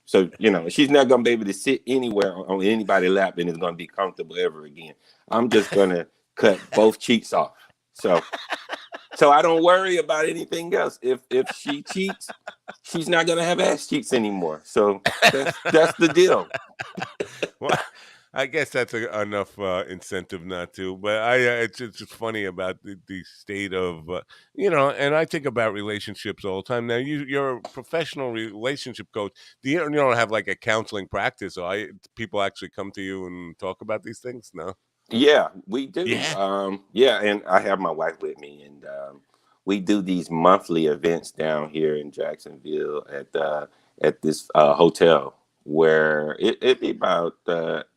S5: So she's not gonna be able to sit anywhere on anybody's lap and it's gonna be comfortable ever again. I'm just gonna cut both cheeks off. So I don't worry about anything else. If she cheats, she's not gonna have ass cheeks anymore. So that's the deal.
S1: well, I guess that's enough incentive not to. But it's just funny about the state of and I think about relationships all the time. Now, you're a professional relationship coach. You don't have like a counseling practice, or people actually come to you and talk about these things? No.
S5: Yeah, we do.
S1: Yeah.
S5: Yeah, and I have my wife with me, and we do these monthly events down here in Jacksonville at this hotel, where it be about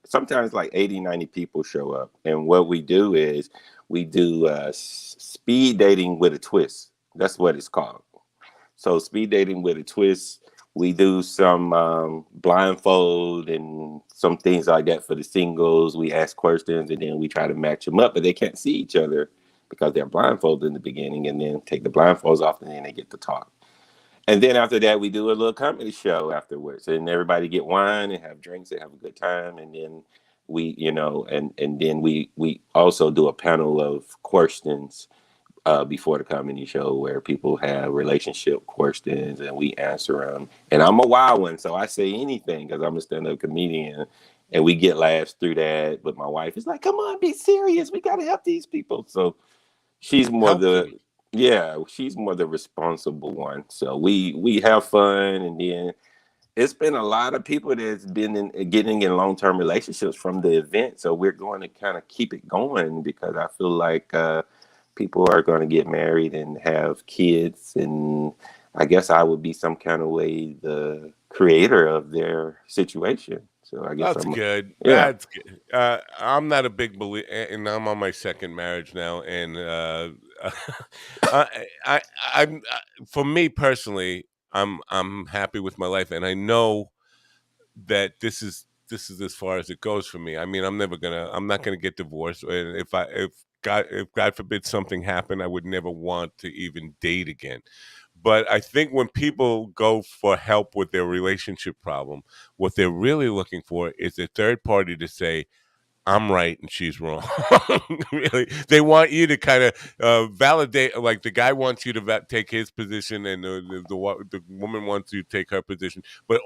S5: sometimes like 80, 90 people show up. And what we do is we do speed dating with a twist. That's what it's called. So speed dating with a twist. We do some blindfold and some things like that for the singles. We ask questions and then we try to match them up, but they can't see each other because they're blindfolded in the beginning, and then take the blindfolds off and then they get to talk. And then after that, we do a little comedy show afterwards, and everybody get wine and have drinks and have a good time. And then and then we also do a panel of questions before the comedy show, where people have relationship questions and we answer them. And I'm a wild one, so I say anything because I'm a stand-up comedian, and we get laughs through that. But my wife is like, "Come on, be serious. We got to help these people." So she's more the
S1: Helpfully.
S5: yeah, she's more the responsible one. So we have fun, and then it's been a lot of people that's been getting in long-term relationships from the event. So we're going to kind of keep it going because I feel like people are going to get married and have kids, and I guess I would be some kind of way the creator of their situation. So I guess
S1: That's
S5: I'm,
S1: good.
S5: yeah.
S1: That's good. I'm not a big believer, and I'm on my second marriage now, and I, I'm for me personally, I'm happy with my life, and I know that this is as far as it goes for me. I mean, I'm not gonna get divorced, and if God forbid something happened, I would never want to even date again. But I think when people go for help with their relationship problem, what they're really looking for is a third party to say, I'm right and she's wrong. Really, they want you to kind of validate. Like the guy wants you to take his position, and the woman wants you to take her position. But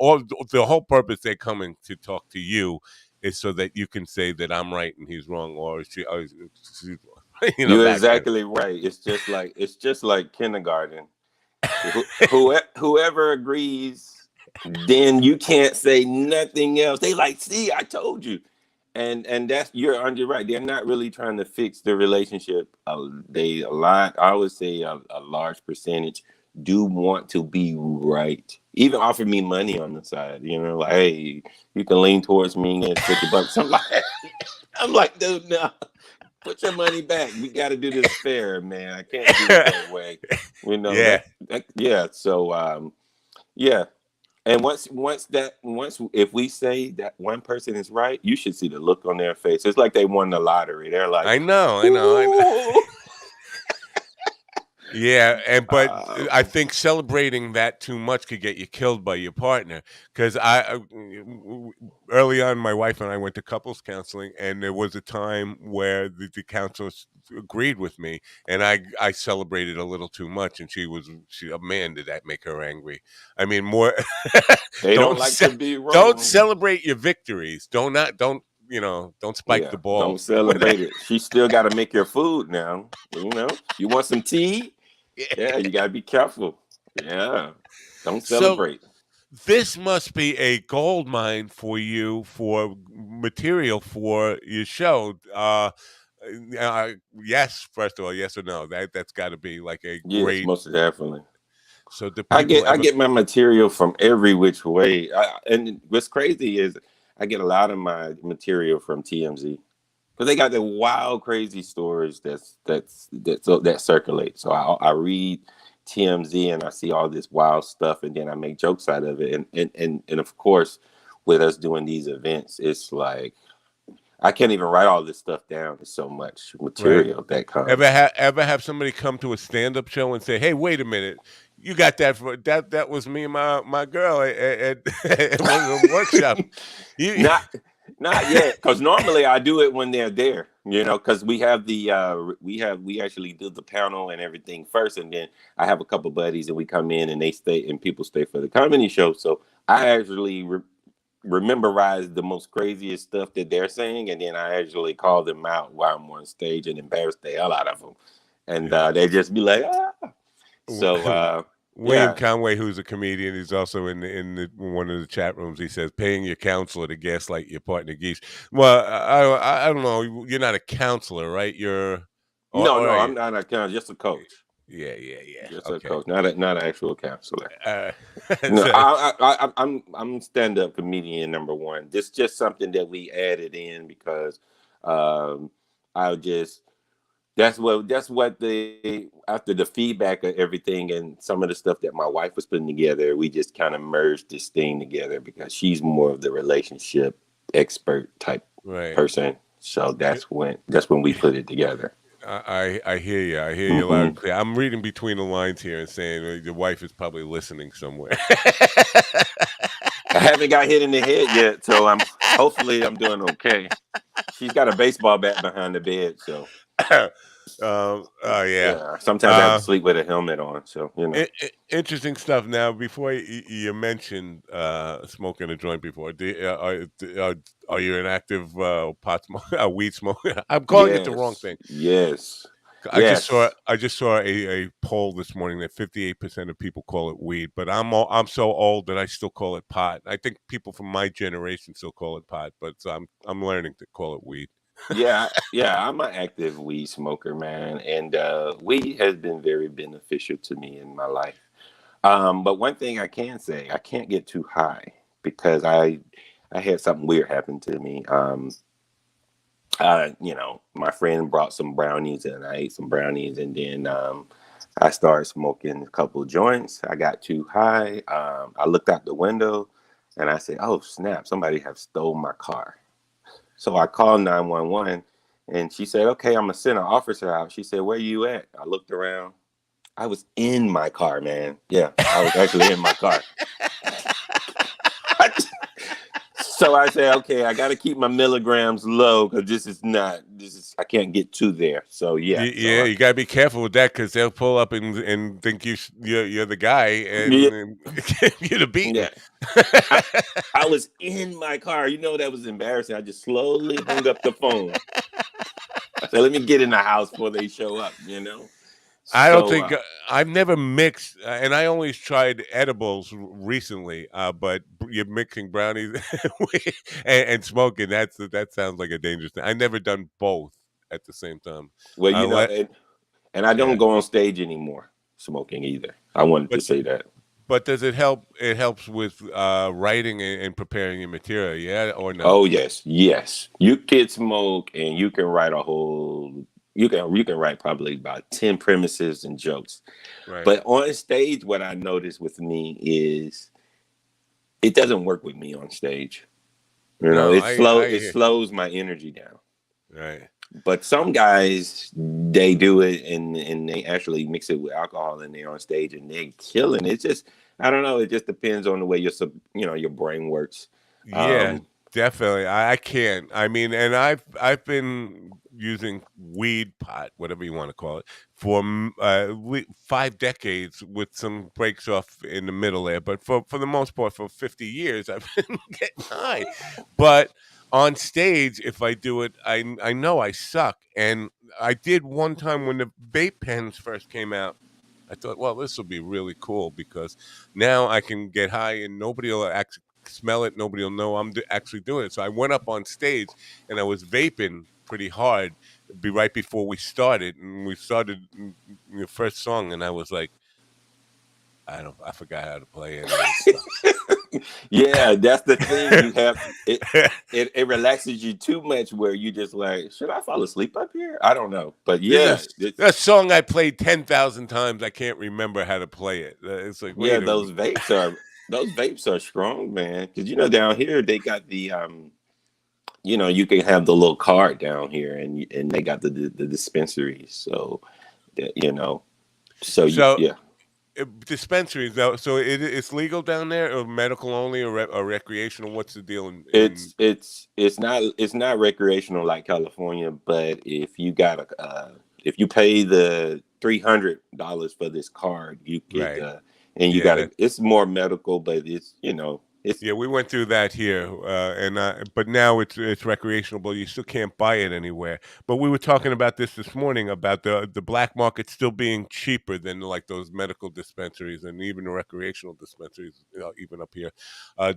S1: the whole purpose they're coming to talk to you is so that you can say that I'm right and he's wrong, or she's,
S5: You're
S1: that kind
S5: exactly right. It's just like kindergarten. Whoever agrees, then you can't say nothing else. They like, see, I told you, and that's you're right. They're not really trying to fix the relationship. They a lot. I would say a large percentage do want to be right. Even offer me money on the side. Like, hey, you can lean towards me and $50. I'm like, dude, no. Put your money back. We got to do this fair, man. I can't do it that way. You know
S1: yeah.
S5: that yeah. So yeah. And once if we say that one person is right, you should see the look on their face. It's like they won the lottery. They're like,
S1: I know.
S5: ooh.
S1: Yeah, but I
S5: Um,
S1: think celebrating that too much could get you killed by your partner. Because early on, my wife and I went to couples counseling, and there was a time where the counselors agreed with me, and I celebrated a little too much, and man, did that make her angry. I mean, more
S5: they don't
S1: don't
S5: like
S1: ce-
S5: to be
S1: don't
S5: wrong.
S1: celebrate your victories. Don't spike
S5: Yeah,
S1: the ball.
S5: don't celebrate it. She still got to make your food now. You want some tea? Yeah, you got to be careful. Yeah, don't
S1: So
S5: celebrate.
S1: this must be a gold mine for you for material for your show. Yes, first of all, yes or no? That's got to be like a
S5: Yes,
S1: great.
S5: most definitely.
S1: So do
S5: I
S1: people
S5: get I
S1: ever?
S5: get my material from every which way. And what's crazy is I get a lot of my material from TMZ because they got the wild, crazy stories that circulate. So I read TMZ and I see all this wild stuff, and then I make jokes out of it. And of course, with us doing these events, it's like I can't even write all this stuff down. There's so much
S1: Right.
S5: material that comes.
S1: Ever have somebody come to a stand up show and say, "Hey, wait a minute, you got that was me and my girl at one of the workshops." You
S5: Not not yet, because normally I do it when they're there, because we actually do the panel and everything first, and then I have a couple buddies and we come in and they stay and people stay for the comedy show. So I actually rememberize the most craziest stuff that they're saying, and then I actually call them out while I'm on stage and embarrass the hell out of them, and
S1: yeah.
S5: they just be like, ah. So
S1: William
S5: yeah.
S1: Conway, who's a comedian, he's also one of the chat rooms. He says, "Paying your counselor to gaslight your partner, geese." Well, I don't know. You're not a counselor, right?
S5: No,
S1: Or
S5: no,
S1: are
S5: I'm
S1: you?
S5: not a counselor, just a coach.
S1: Yeah.
S5: Just a
S1: Okay.
S5: coach, not an actual counselor.
S1: Uh,
S5: No,
S1: so,
S5: I'm stand up comedian number one. This just something that we added in because um, I just that's what the after the feedback of everything and some of the stuff that my wife was putting together, we just kind of merged this thing together because she's more of the relationship expert type
S1: right.
S5: person. So that's when we put it together.
S1: I hear you. I hear you loud
S5: Hmm.
S1: and clear. I'm reading between the lines here and saying your wife is probably listening somewhere.
S5: I haven't got hit in the head yet, so hopefully I'm doing okay. She's got a baseball bat behind the bed, so
S1: Oh yeah.
S5: yeah. Sometimes I have to
S1: Uh,
S5: sleep with a helmet on, so
S1: Interesting stuff. Now, before you mentioned smoking a joint before, are you an active pot smoker, a weed smoker? I'm calling it the wrong
S5: yes,
S1: thing.
S5: yes. Yes.
S1: I just saw a poll this morning that 58% of people call it weed, but I'm so old that I still call it pot. I think people from my generation still call it pot, but so I'm learning to call it weed.
S5: Yeah, yeah, I'm an active weed smoker, man, and weed has been very beneficial to me in my life. But one thing I can say, I can't get too high because I had something weird happen to me. My friend brought some brownies and I ate some brownies, and then I started smoking a couple of joints. I got too high. I looked out the window and I said, "Oh snap! Somebody have stole my car." So I called 911, and she said, "Okay, I'm gonna send an officer out." She said, "Where you at?" I looked around. I was in my car, man. Yeah, I was actually in my car. So I said, okay, I got to keep my milligrams low because I can't get to there. So yeah,
S1: Yeah, you gotta be careful with that because they'll pull up and think you're the guy
S5: yeah,
S1: and give you the beating.
S5: yeah. I, I was in my car. You know, that was embarrassing. I just slowly hung up the phone. I said, let me get in the house before they show up, you know?
S1: I don't
S5: So,
S1: think I've never mixed, and I only tried edibles recently. But you're mixing brownies and smoking. That sounds like a dangerous thing. I never done both at the same time.
S5: well,
S1: Let
S5: and I don't
S1: Yeah,
S5: go on stage anymore smoking either. I wanted to
S1: but
S5: say that.
S1: does it help? It helps with writing and preparing your material. Yeah, or no?
S5: Oh yes, yes. You can smoke and you can write you can write probably about 10 premises and jokes.
S1: Right.
S5: But on stage, what I noticed with me is it doesn't work with me on stage. You know,
S1: No, I
S5: it
S1: hear.
S5: slows my energy down.
S1: Right.
S5: But some guys they do it and they actually mix it with alcohol and they're on stage and they're killing. It's just I don't know. It just depends on the way your brain works.
S1: Yeah,
S5: Um,
S1: definitely. I can't. I mean, and I've been using weed pot, whatever you want to call it, for 5 decades with some breaks off in the middle there. But for the most part, for 50 years, I've been getting high. But on stage, if I do it, I know I suck. And I did one time when the vape pens first came out. I thought, well, this will be really cool because now I can get high and nobody will actually smell it. Nobody will know I'm actually doing it. So I went up on stage and I was vaping pretty hard. Be right before we started, and we started the first song, and I was like, I forgot how to play any of this stuff.
S5: Yeah, that's the thing. You have it, it relaxes you too much where you just like, should I fall asleep up here? I don't know. But
S1: This
S5: yeah,
S1: is a song I played 10,000 times. I can't remember how to play it. It's like,
S5: yeah,
S1: wait a minute.
S5: those vapes are strong, man. Because down here they got the you can have the little card down here and they got the dispensaries. So that
S1: So
S5: yeah.
S1: dispensaries though. So it's legal down there, or medical only, or recreational. What's the deal in
S5: It's not recreational like California, but if you pay the $300 for this card, you get
S1: right?
S5: and you
S1: Yeah,
S5: got
S1: that.
S5: to it's more medical, but it's
S1: Yeah, we went through that here, but now it's recreational, but you still can't buy it anywhere. But we were talking about this morning about the black market still being cheaper than like those medical dispensaries and even the recreational dispensaries, even up here.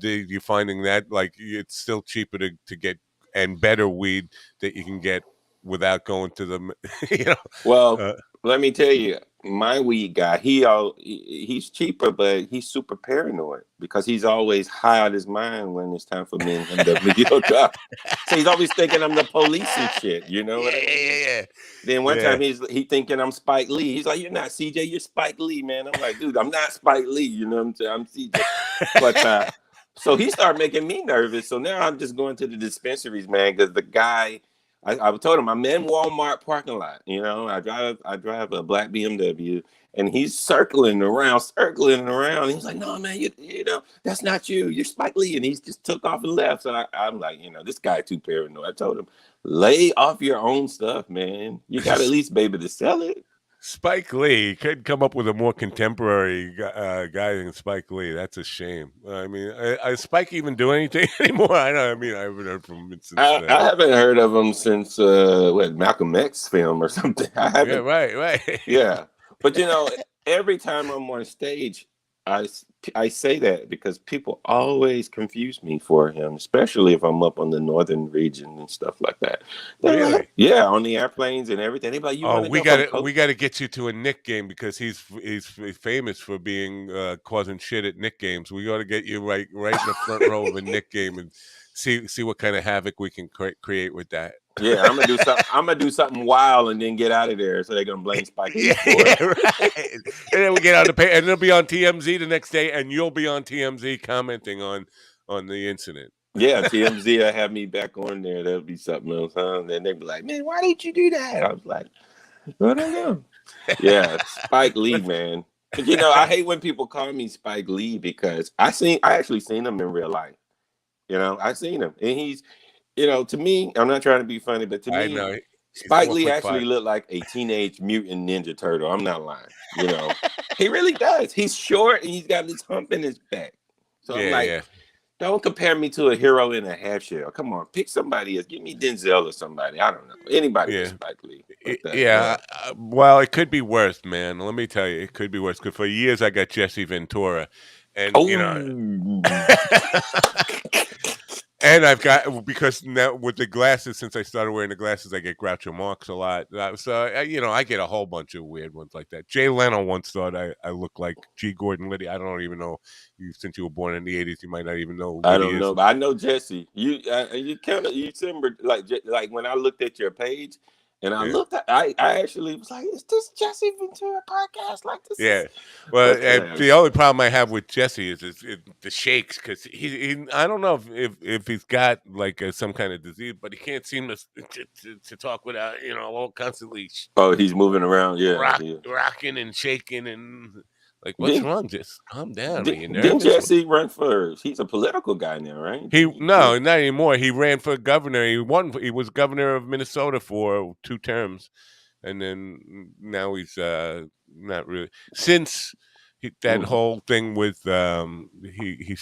S1: You finding that like it's still cheaper to get and better weed that you can get without going to the, you know,
S5: well,
S1: uh,
S5: let me tell you, my weed guy, he's cheaper, but he's super paranoid because he's always high out his mind when it's time for me and him to talk. So he's always thinking I'm the police and shit. You know what
S1: yeah,
S5: I
S1: yeah,
S5: mean?
S1: yeah,
S5: Then one
S1: yeah.
S5: time he thinking I'm Spike Lee. He's like, "You're not CJ, you're Spike Lee, man." I'm like, "Dude, I'm not Spike Lee." You know what I'm saying? I'm CJ. But so he started making me nervous. So now I'm just going to the dispensaries, man, because the guy, I told him I'm in Walmart parking lot. I drive a black BMW, and he's circling around. He's like, "No, man, that's not you. You're Spike Lee," and he's just took off and left. So I'm like, this guy too paranoid. I told him, lay off your own stuff, man. You got to at least be able to sell it.
S1: Spike Lee could come up with a more contemporary guy than Spike Lee. That's a shame. I mean, is Spike even do anything anymore? I don't. I mean, I haven't heard from him since.
S5: I haven't heard of him since what Malcolm X film or something. I
S1: Yeah,
S5: haven't.
S1: right, right.
S5: Yeah, but every time I'm on stage, I s- I say that because people always confuse me for him, especially if I'm up on the northern region and stuff like that. They're like,
S1: Really?
S5: yeah, on the airplanes and everything. They're like, you
S1: Oh,
S5: want to go from coast?
S1: we gotta get you to a Nick game because he's famous for being causing shit at Nick games. We got to get you right in the front row of a Nick game and see what kind of havoc we can create with that.
S5: Yeah, I'm gonna do something. I'm gonna do something wild and then get out of there. So they're gonna blame Spike Lee
S1: Yeah,
S5: for it.
S1: yeah, right. And then we get on the pay, and it'll be on TMZ the next day, and you'll be on TMZ commenting on the incident.
S5: Yeah, TMZ will have me back on there. That'll be something else, huh? And then they'll be like, "Man, why did you do that?" I was like, "I don't know." Yeah, Spike Lee, man. But I hate when people call me Spike Lee because I actually seen him in real life. I seen him, and he's, to me, I'm not trying to be funny, but to
S1: I
S5: me,
S1: know he's
S5: Spike Lee
S1: 4'5".
S5: actually looked like a teenage mutant ninja turtle. I'm not lying. He really does. He's short and he's got this hump in his back. So I'm
S1: Yeah,
S5: like,
S1: yeah.
S5: don't compare me to a hero in a half shell. Come on, pick somebody else. Give me Denzel or somebody. I don't know anybody but
S1: Yeah.
S5: Spike Lee. But
S1: Yeah, well, it could be worse, man. Let me tell you, it could be worse. Because for years I got Jesse Ventura, and
S5: oh,
S1: and I've got because now with the glasses, since I started wearing the glasses, I get Groucho Marx a lot. So I get a whole bunch of weird ones like that. Jay Leno once thought I look like G. Gordon Liddy. I don't even know. Since you were born in the '80s, you might not even know who
S5: I
S1: Liddy
S5: don't
S1: is.
S5: know, but I know Jesse. You kind of you remember like when I looked at your page, and I
S1: Yeah.
S5: looked at I actually was like, is this Jesse Ventura podcast? Like this
S1: Yeah,
S5: is
S1: well, the
S5: okay.
S1: only problem I have with Jesse is the shakes because I don't know if he's got like some kind of disease, but he can't seem to talk without all constantly
S5: Oh, he's moving around. Yeah, yeah.
S1: rocking and shaking and like what's
S5: Didn't,
S1: wrong? Just calm down. Are you
S5: didn't
S1: nervous?
S5: Jesse run for? He's a political guy now, right?
S1: He no, not anymore. He ran for governor. He won. He was governor of Minnesota for 2 terms, and then now he's not really since that
S5: Mhm.
S1: whole thing with he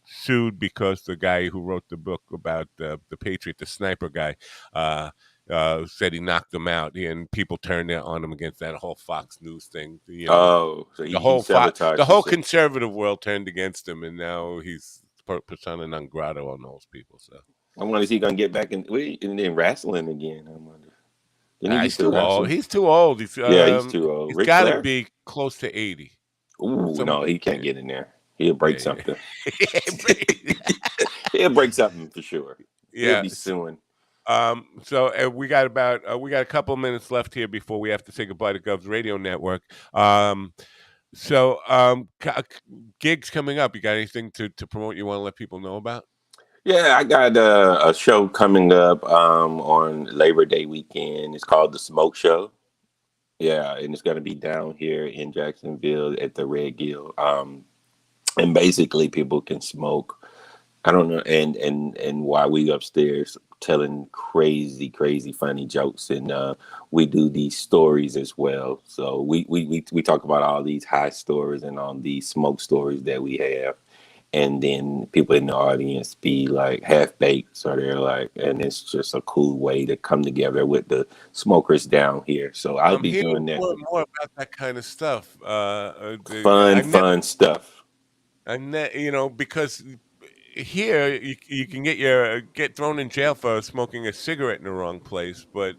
S1: sued because the guy who wrote the book about the Patriot, the sniper guy, uh, said he knocked him out, and people turned on him against that whole Fox News thing.
S5: Oh, so he
S1: The
S5: sabotaged
S1: whole
S5: himself.
S1: conservative world turned against him, and now he's persona non grata on those people. So
S5: I wonder is he gonna get back and then wrestling again? I wonder. Didn't he
S1: he's
S5: used to
S1: too old.
S5: wrestle?
S1: He's too old.
S5: Yeah, he's too old.
S1: He's
S5: Ric
S1: got to
S5: Flair?
S1: be close to 80.
S5: Ooh,
S1: Some
S5: no, he can't get in there. He'll break
S1: yeah,
S5: something.
S1: yeah.
S5: He'll break something for sure. He'll
S1: Yeah.
S5: be suing.
S1: So we got a couple of minutes left here before we have to say goodbye to Gov's Radio Network. So gigs coming up. You got anything to promote? You want to let people know about?
S5: Yeah, I got a show coming up on Labor Day weekend. It's called The Smoke Show. Yeah, and it's going to be down here in Jacksonville at the Red Gill. And basically, people can smoke. I don't know, and while we upstairs telling crazy funny jokes, and we do these stories as well. So we talk about all these high stories and all these smoke stories that we have, and then people in the audience be like half baked, so they're like, and it's just a cool way to come together with the smokers down here. So I'll
S1: I'm
S5: be
S1: hearing
S5: doing that.
S1: more and more about that kind of stuff.
S5: Fun stuff.
S1: Because here you can get thrown in jail for smoking a cigarette in the wrong place, but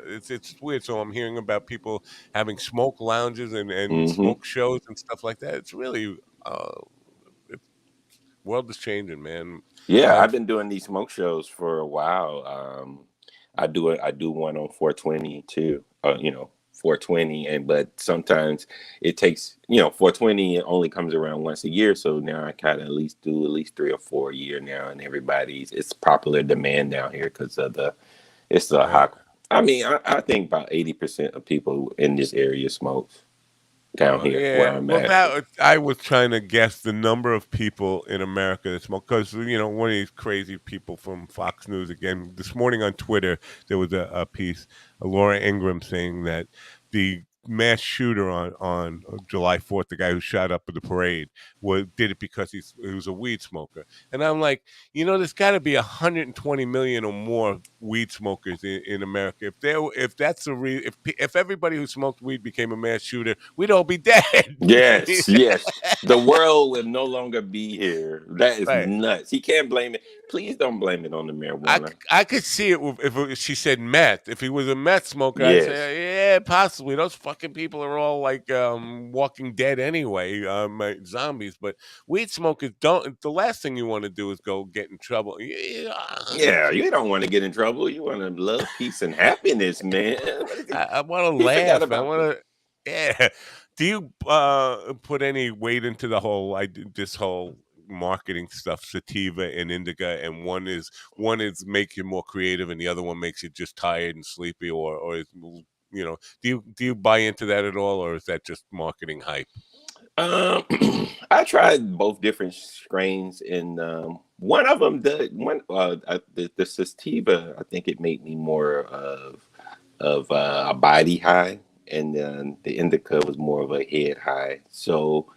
S1: it's weird. So I'm hearing about people having smoke lounges and
S5: Hmm.
S1: smoke shows and stuff like that. It's really the world is changing, man.
S5: Yeah,
S1: Uh,
S5: I've been doing these smoke shows for a while. I do one on 420 too. 420, and but sometimes it takes 420 it only comes around once a year. So now I kind of at least 3 or 4 a year now, and it's popular demand down here because of it's a
S1: right.
S5: high. I mean, I think about 80% of people in this area smoke down here where
S1: Yeah,
S5: I'm
S1: well,
S5: at.
S1: I was trying to guess the number of people in America that smoke because one of these crazy people from Fox News again this morning on Twitter there was a piece, Laura Ingraham saying that the mass shooter on July 4th, the guy who shot up at the parade, did it because he was a weed smoker. And I'm like, there's got to be 120 million or more weed smokers in America. If that's if everybody who smoked weed became a mass shooter, we'd all be dead.
S5: Yes, yes. The world will no longer be here. That is
S1: Right.
S5: nuts. He can't blame it. Please don't blame it on the marijuana.
S1: I could see it she said meth. If he was a meth smoker, I'd
S5: Yes.
S1: say, yeah, possibly. Those fucking people are all like Walking Dead anyway, zombies. But weed smokers don't. The last thing you want to do is go get in trouble.
S5: Yeah, you don't want to get in trouble. You want to love peace and happiness, man.
S1: I want to
S5: He forgot
S1: laugh. I
S5: about
S1: want
S5: that.
S1: to. Yeah. Do you put any weight into the whole this whole marketing stuff, sativa and indica, and one is make you more creative, and the other one makes you just tired and sleepy, or is, do you buy into that at all, or is that just marketing hype?
S5: Um, I tried both different strains, and one of them, the sativa, I think it made me more of a body high, and then the indica was more of a head high. So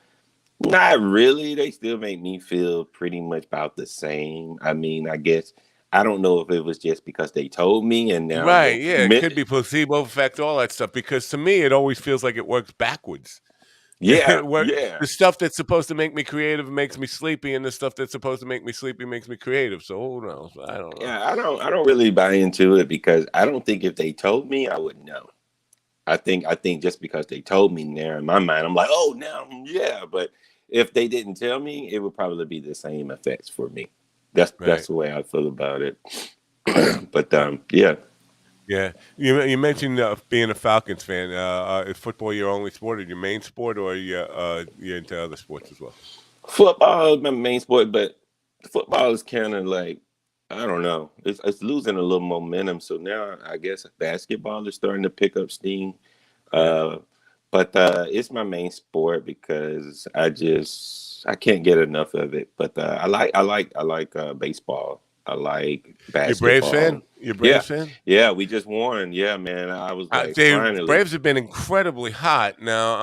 S5: not really. They still make me feel pretty much about the same. I mean, I guess I don't know if it was just because they told me, and now
S1: Right. Yeah. It could be placebo effect, all that stuff. Because to me, it always feels like it works backwards.
S5: yeah,
S1: Where
S5: yeah.
S1: the stuff that's supposed to make me creative makes me sleepy, and the stuff that's supposed to make me sleepy makes me creative. So who knows? I don't know.
S5: Yeah, I don't really buy into it because I don't think if they told me I would know. I think just because they told me there in my mind, I'm like, oh now yeah. But if they didn't tell me, it would probably be the same effects for me. That's
S1: Right.
S5: the way I feel about it. But
S1: Right.
S5: yeah.
S1: Yeah. You mentioned being a Falcons fan. Is football your only sport, or your main sport, or you into other sports as well?
S5: Football is my main sport, but football is kind of like I don't know. It's losing a little momentum. So now I guess basketball is starting to pick up steam.
S1: Yeah.
S5: Uh, but it's my main sport because I can't get enough of it. But I like baseball. I like
S1: You Braves
S5: basketball.
S1: fan? You
S5: Yeah,
S1: Braves fan?
S5: yeah. We just won. Yeah, man. I was like,
S1: The
S5: finally.
S1: Braves have been incredibly hot now.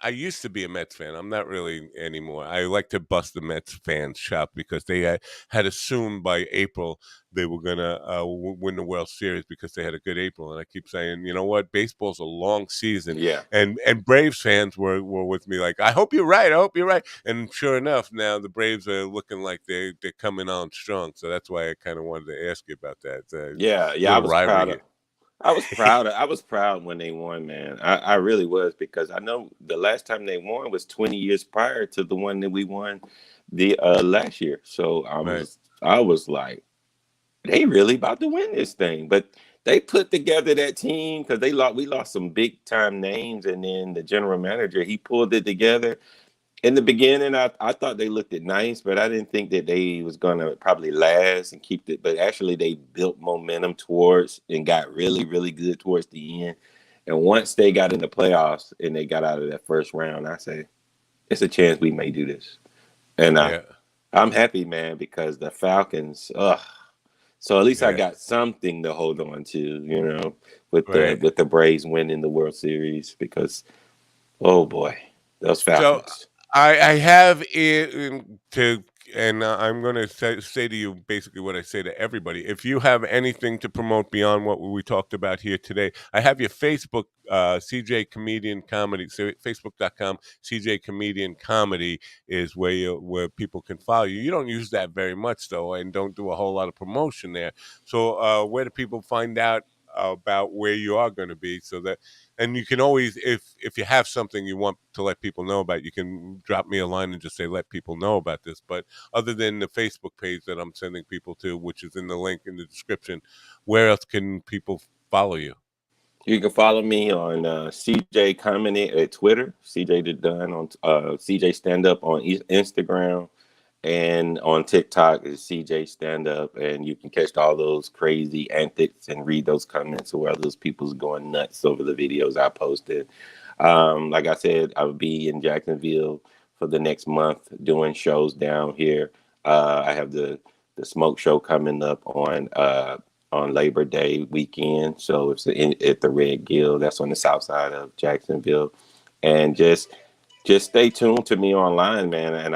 S1: I used to be a Mets fan. I'm not really anymore. I like to bust the Mets fans' shop because they had assumed by April they were gonna win the World Series because they had a good April. And I keep saying, you know what, baseball's a long season,
S5: Yeah.
S1: and Braves fans were with me like, I hope you're right. I hope you're right. And sure enough, now the Braves are looking like they're coming on strong. So that's why I kind of wanted to ask you about that.
S5: Yeah, yeah. I
S1: Little
S5: was proud
S1: rivalry.
S5: of. I was proud when they won, man. I really was because I know the last time they won was 20 years prior to the one that we won the last year. So
S1: Right.
S5: I was like, they really about to win this thing. But they put together that team because we lost some big time names, and then the general manager he pulled it together in the beginning. I thought they looked it nice, but I didn't think that they was gonna probably last and keep it. But actually, they built momentum towards and got really, really good towards the end. And once they got in the playoffs and they got out of that first round, I say it's a chance we may do this. And
S1: Yeah.
S5: I'm happy, man, because the Falcons. Ugh. So at least I
S1: Yeah.
S5: got something to hold on to, with the
S1: Right.
S5: with the Braves winning the World Series because oh boy, those
S1: So
S5: Falcons.
S1: I have it to, and I'm going to say to you basically what I say to everybody. If you have anything to promote beyond what we talked about here today, I have your Facebook, CJ Comedian Comedy. So Facebook.com, CJ Comedian Comedy is where people can follow you. You don't use that very much though, and don't do a whole lot of promotion there. So where do people find out about where you are going to be, so that, and you can always, if you have something you want to let people know about, you can drop me a line and just say, let people know about this. But other than the Facebook page that I'm sending people to, which is in the link in the description, where else can people follow you?
S5: You can follow me on CJ Comedy at Twitter, CJ the Done on CJ Stand Up on Instagram, and on TikTok is CJ Stand Up, and you can catch all those crazy antics and read those comments where those people's going nuts over the videos I posted. Like I said, I will be in Jacksonville for the next month doing shows down here. I have the smoke show coming up on on Labor Day weekend. So it's at the Red Gill. That's on the south side of Jacksonville, and just stay tuned to me online, man. And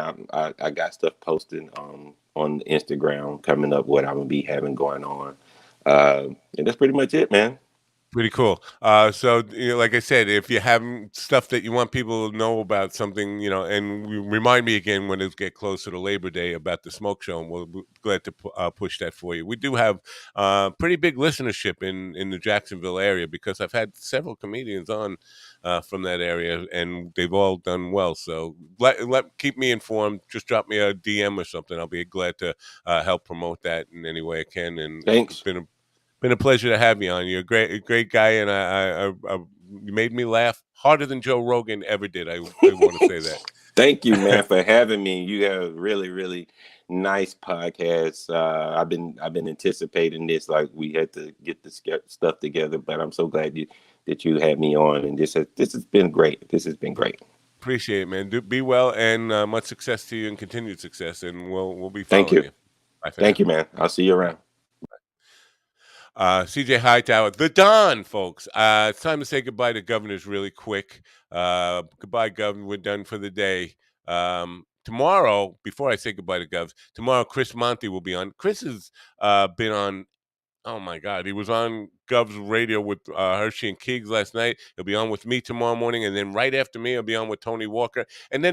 S5: I got stuff posted on Instagram coming up, what I'm gonna be having going on. And that's pretty much it, man.
S1: Pretty cool. So, like I said, if you have stuff that you want people to know about something, and remind me again when it get closer to Labor Day about the smoke show, and we'll be glad to push that for you. We do have pretty big listenership in the Jacksonville area because I've had several comedians on from that area, and they've all done well. So keep me informed. Just drop me a DM or something. I'll be glad to help promote that in any way I can. And it's
S5: Thanks.
S1: been a pleasure to have you on. You're a great guy, and you made me laugh harder than Joe Rogan ever did. I want to say
S5: Thank you, man,
S1: that.
S5: for having me. You have really, really nice podcasts. I've been anticipating this. Like, we had to get the stuff together, but I'm so glad that you had me on, and this has been great. This has been great.
S1: Appreciate it, man. Be well, and much success to you, and continued success. And we'll be
S5: Thank
S1: following
S5: you.
S1: you. Bye for now.
S5: Thank you, man. I'll see you around.
S1: CJ Hightower, the Don, folks. It's time to say goodbye to governors really quick. Goodbye, Governor. We're done for the day. Tomorrow, before I say goodbye to Govs, tomorrow Chris Monty will be on. Chris has been on. Oh my God, he was on Gov's radio with Hershey and Kiggs last night. He'll be on with me tomorrow morning, and then right after me, he'll be on with Tony Walker, and then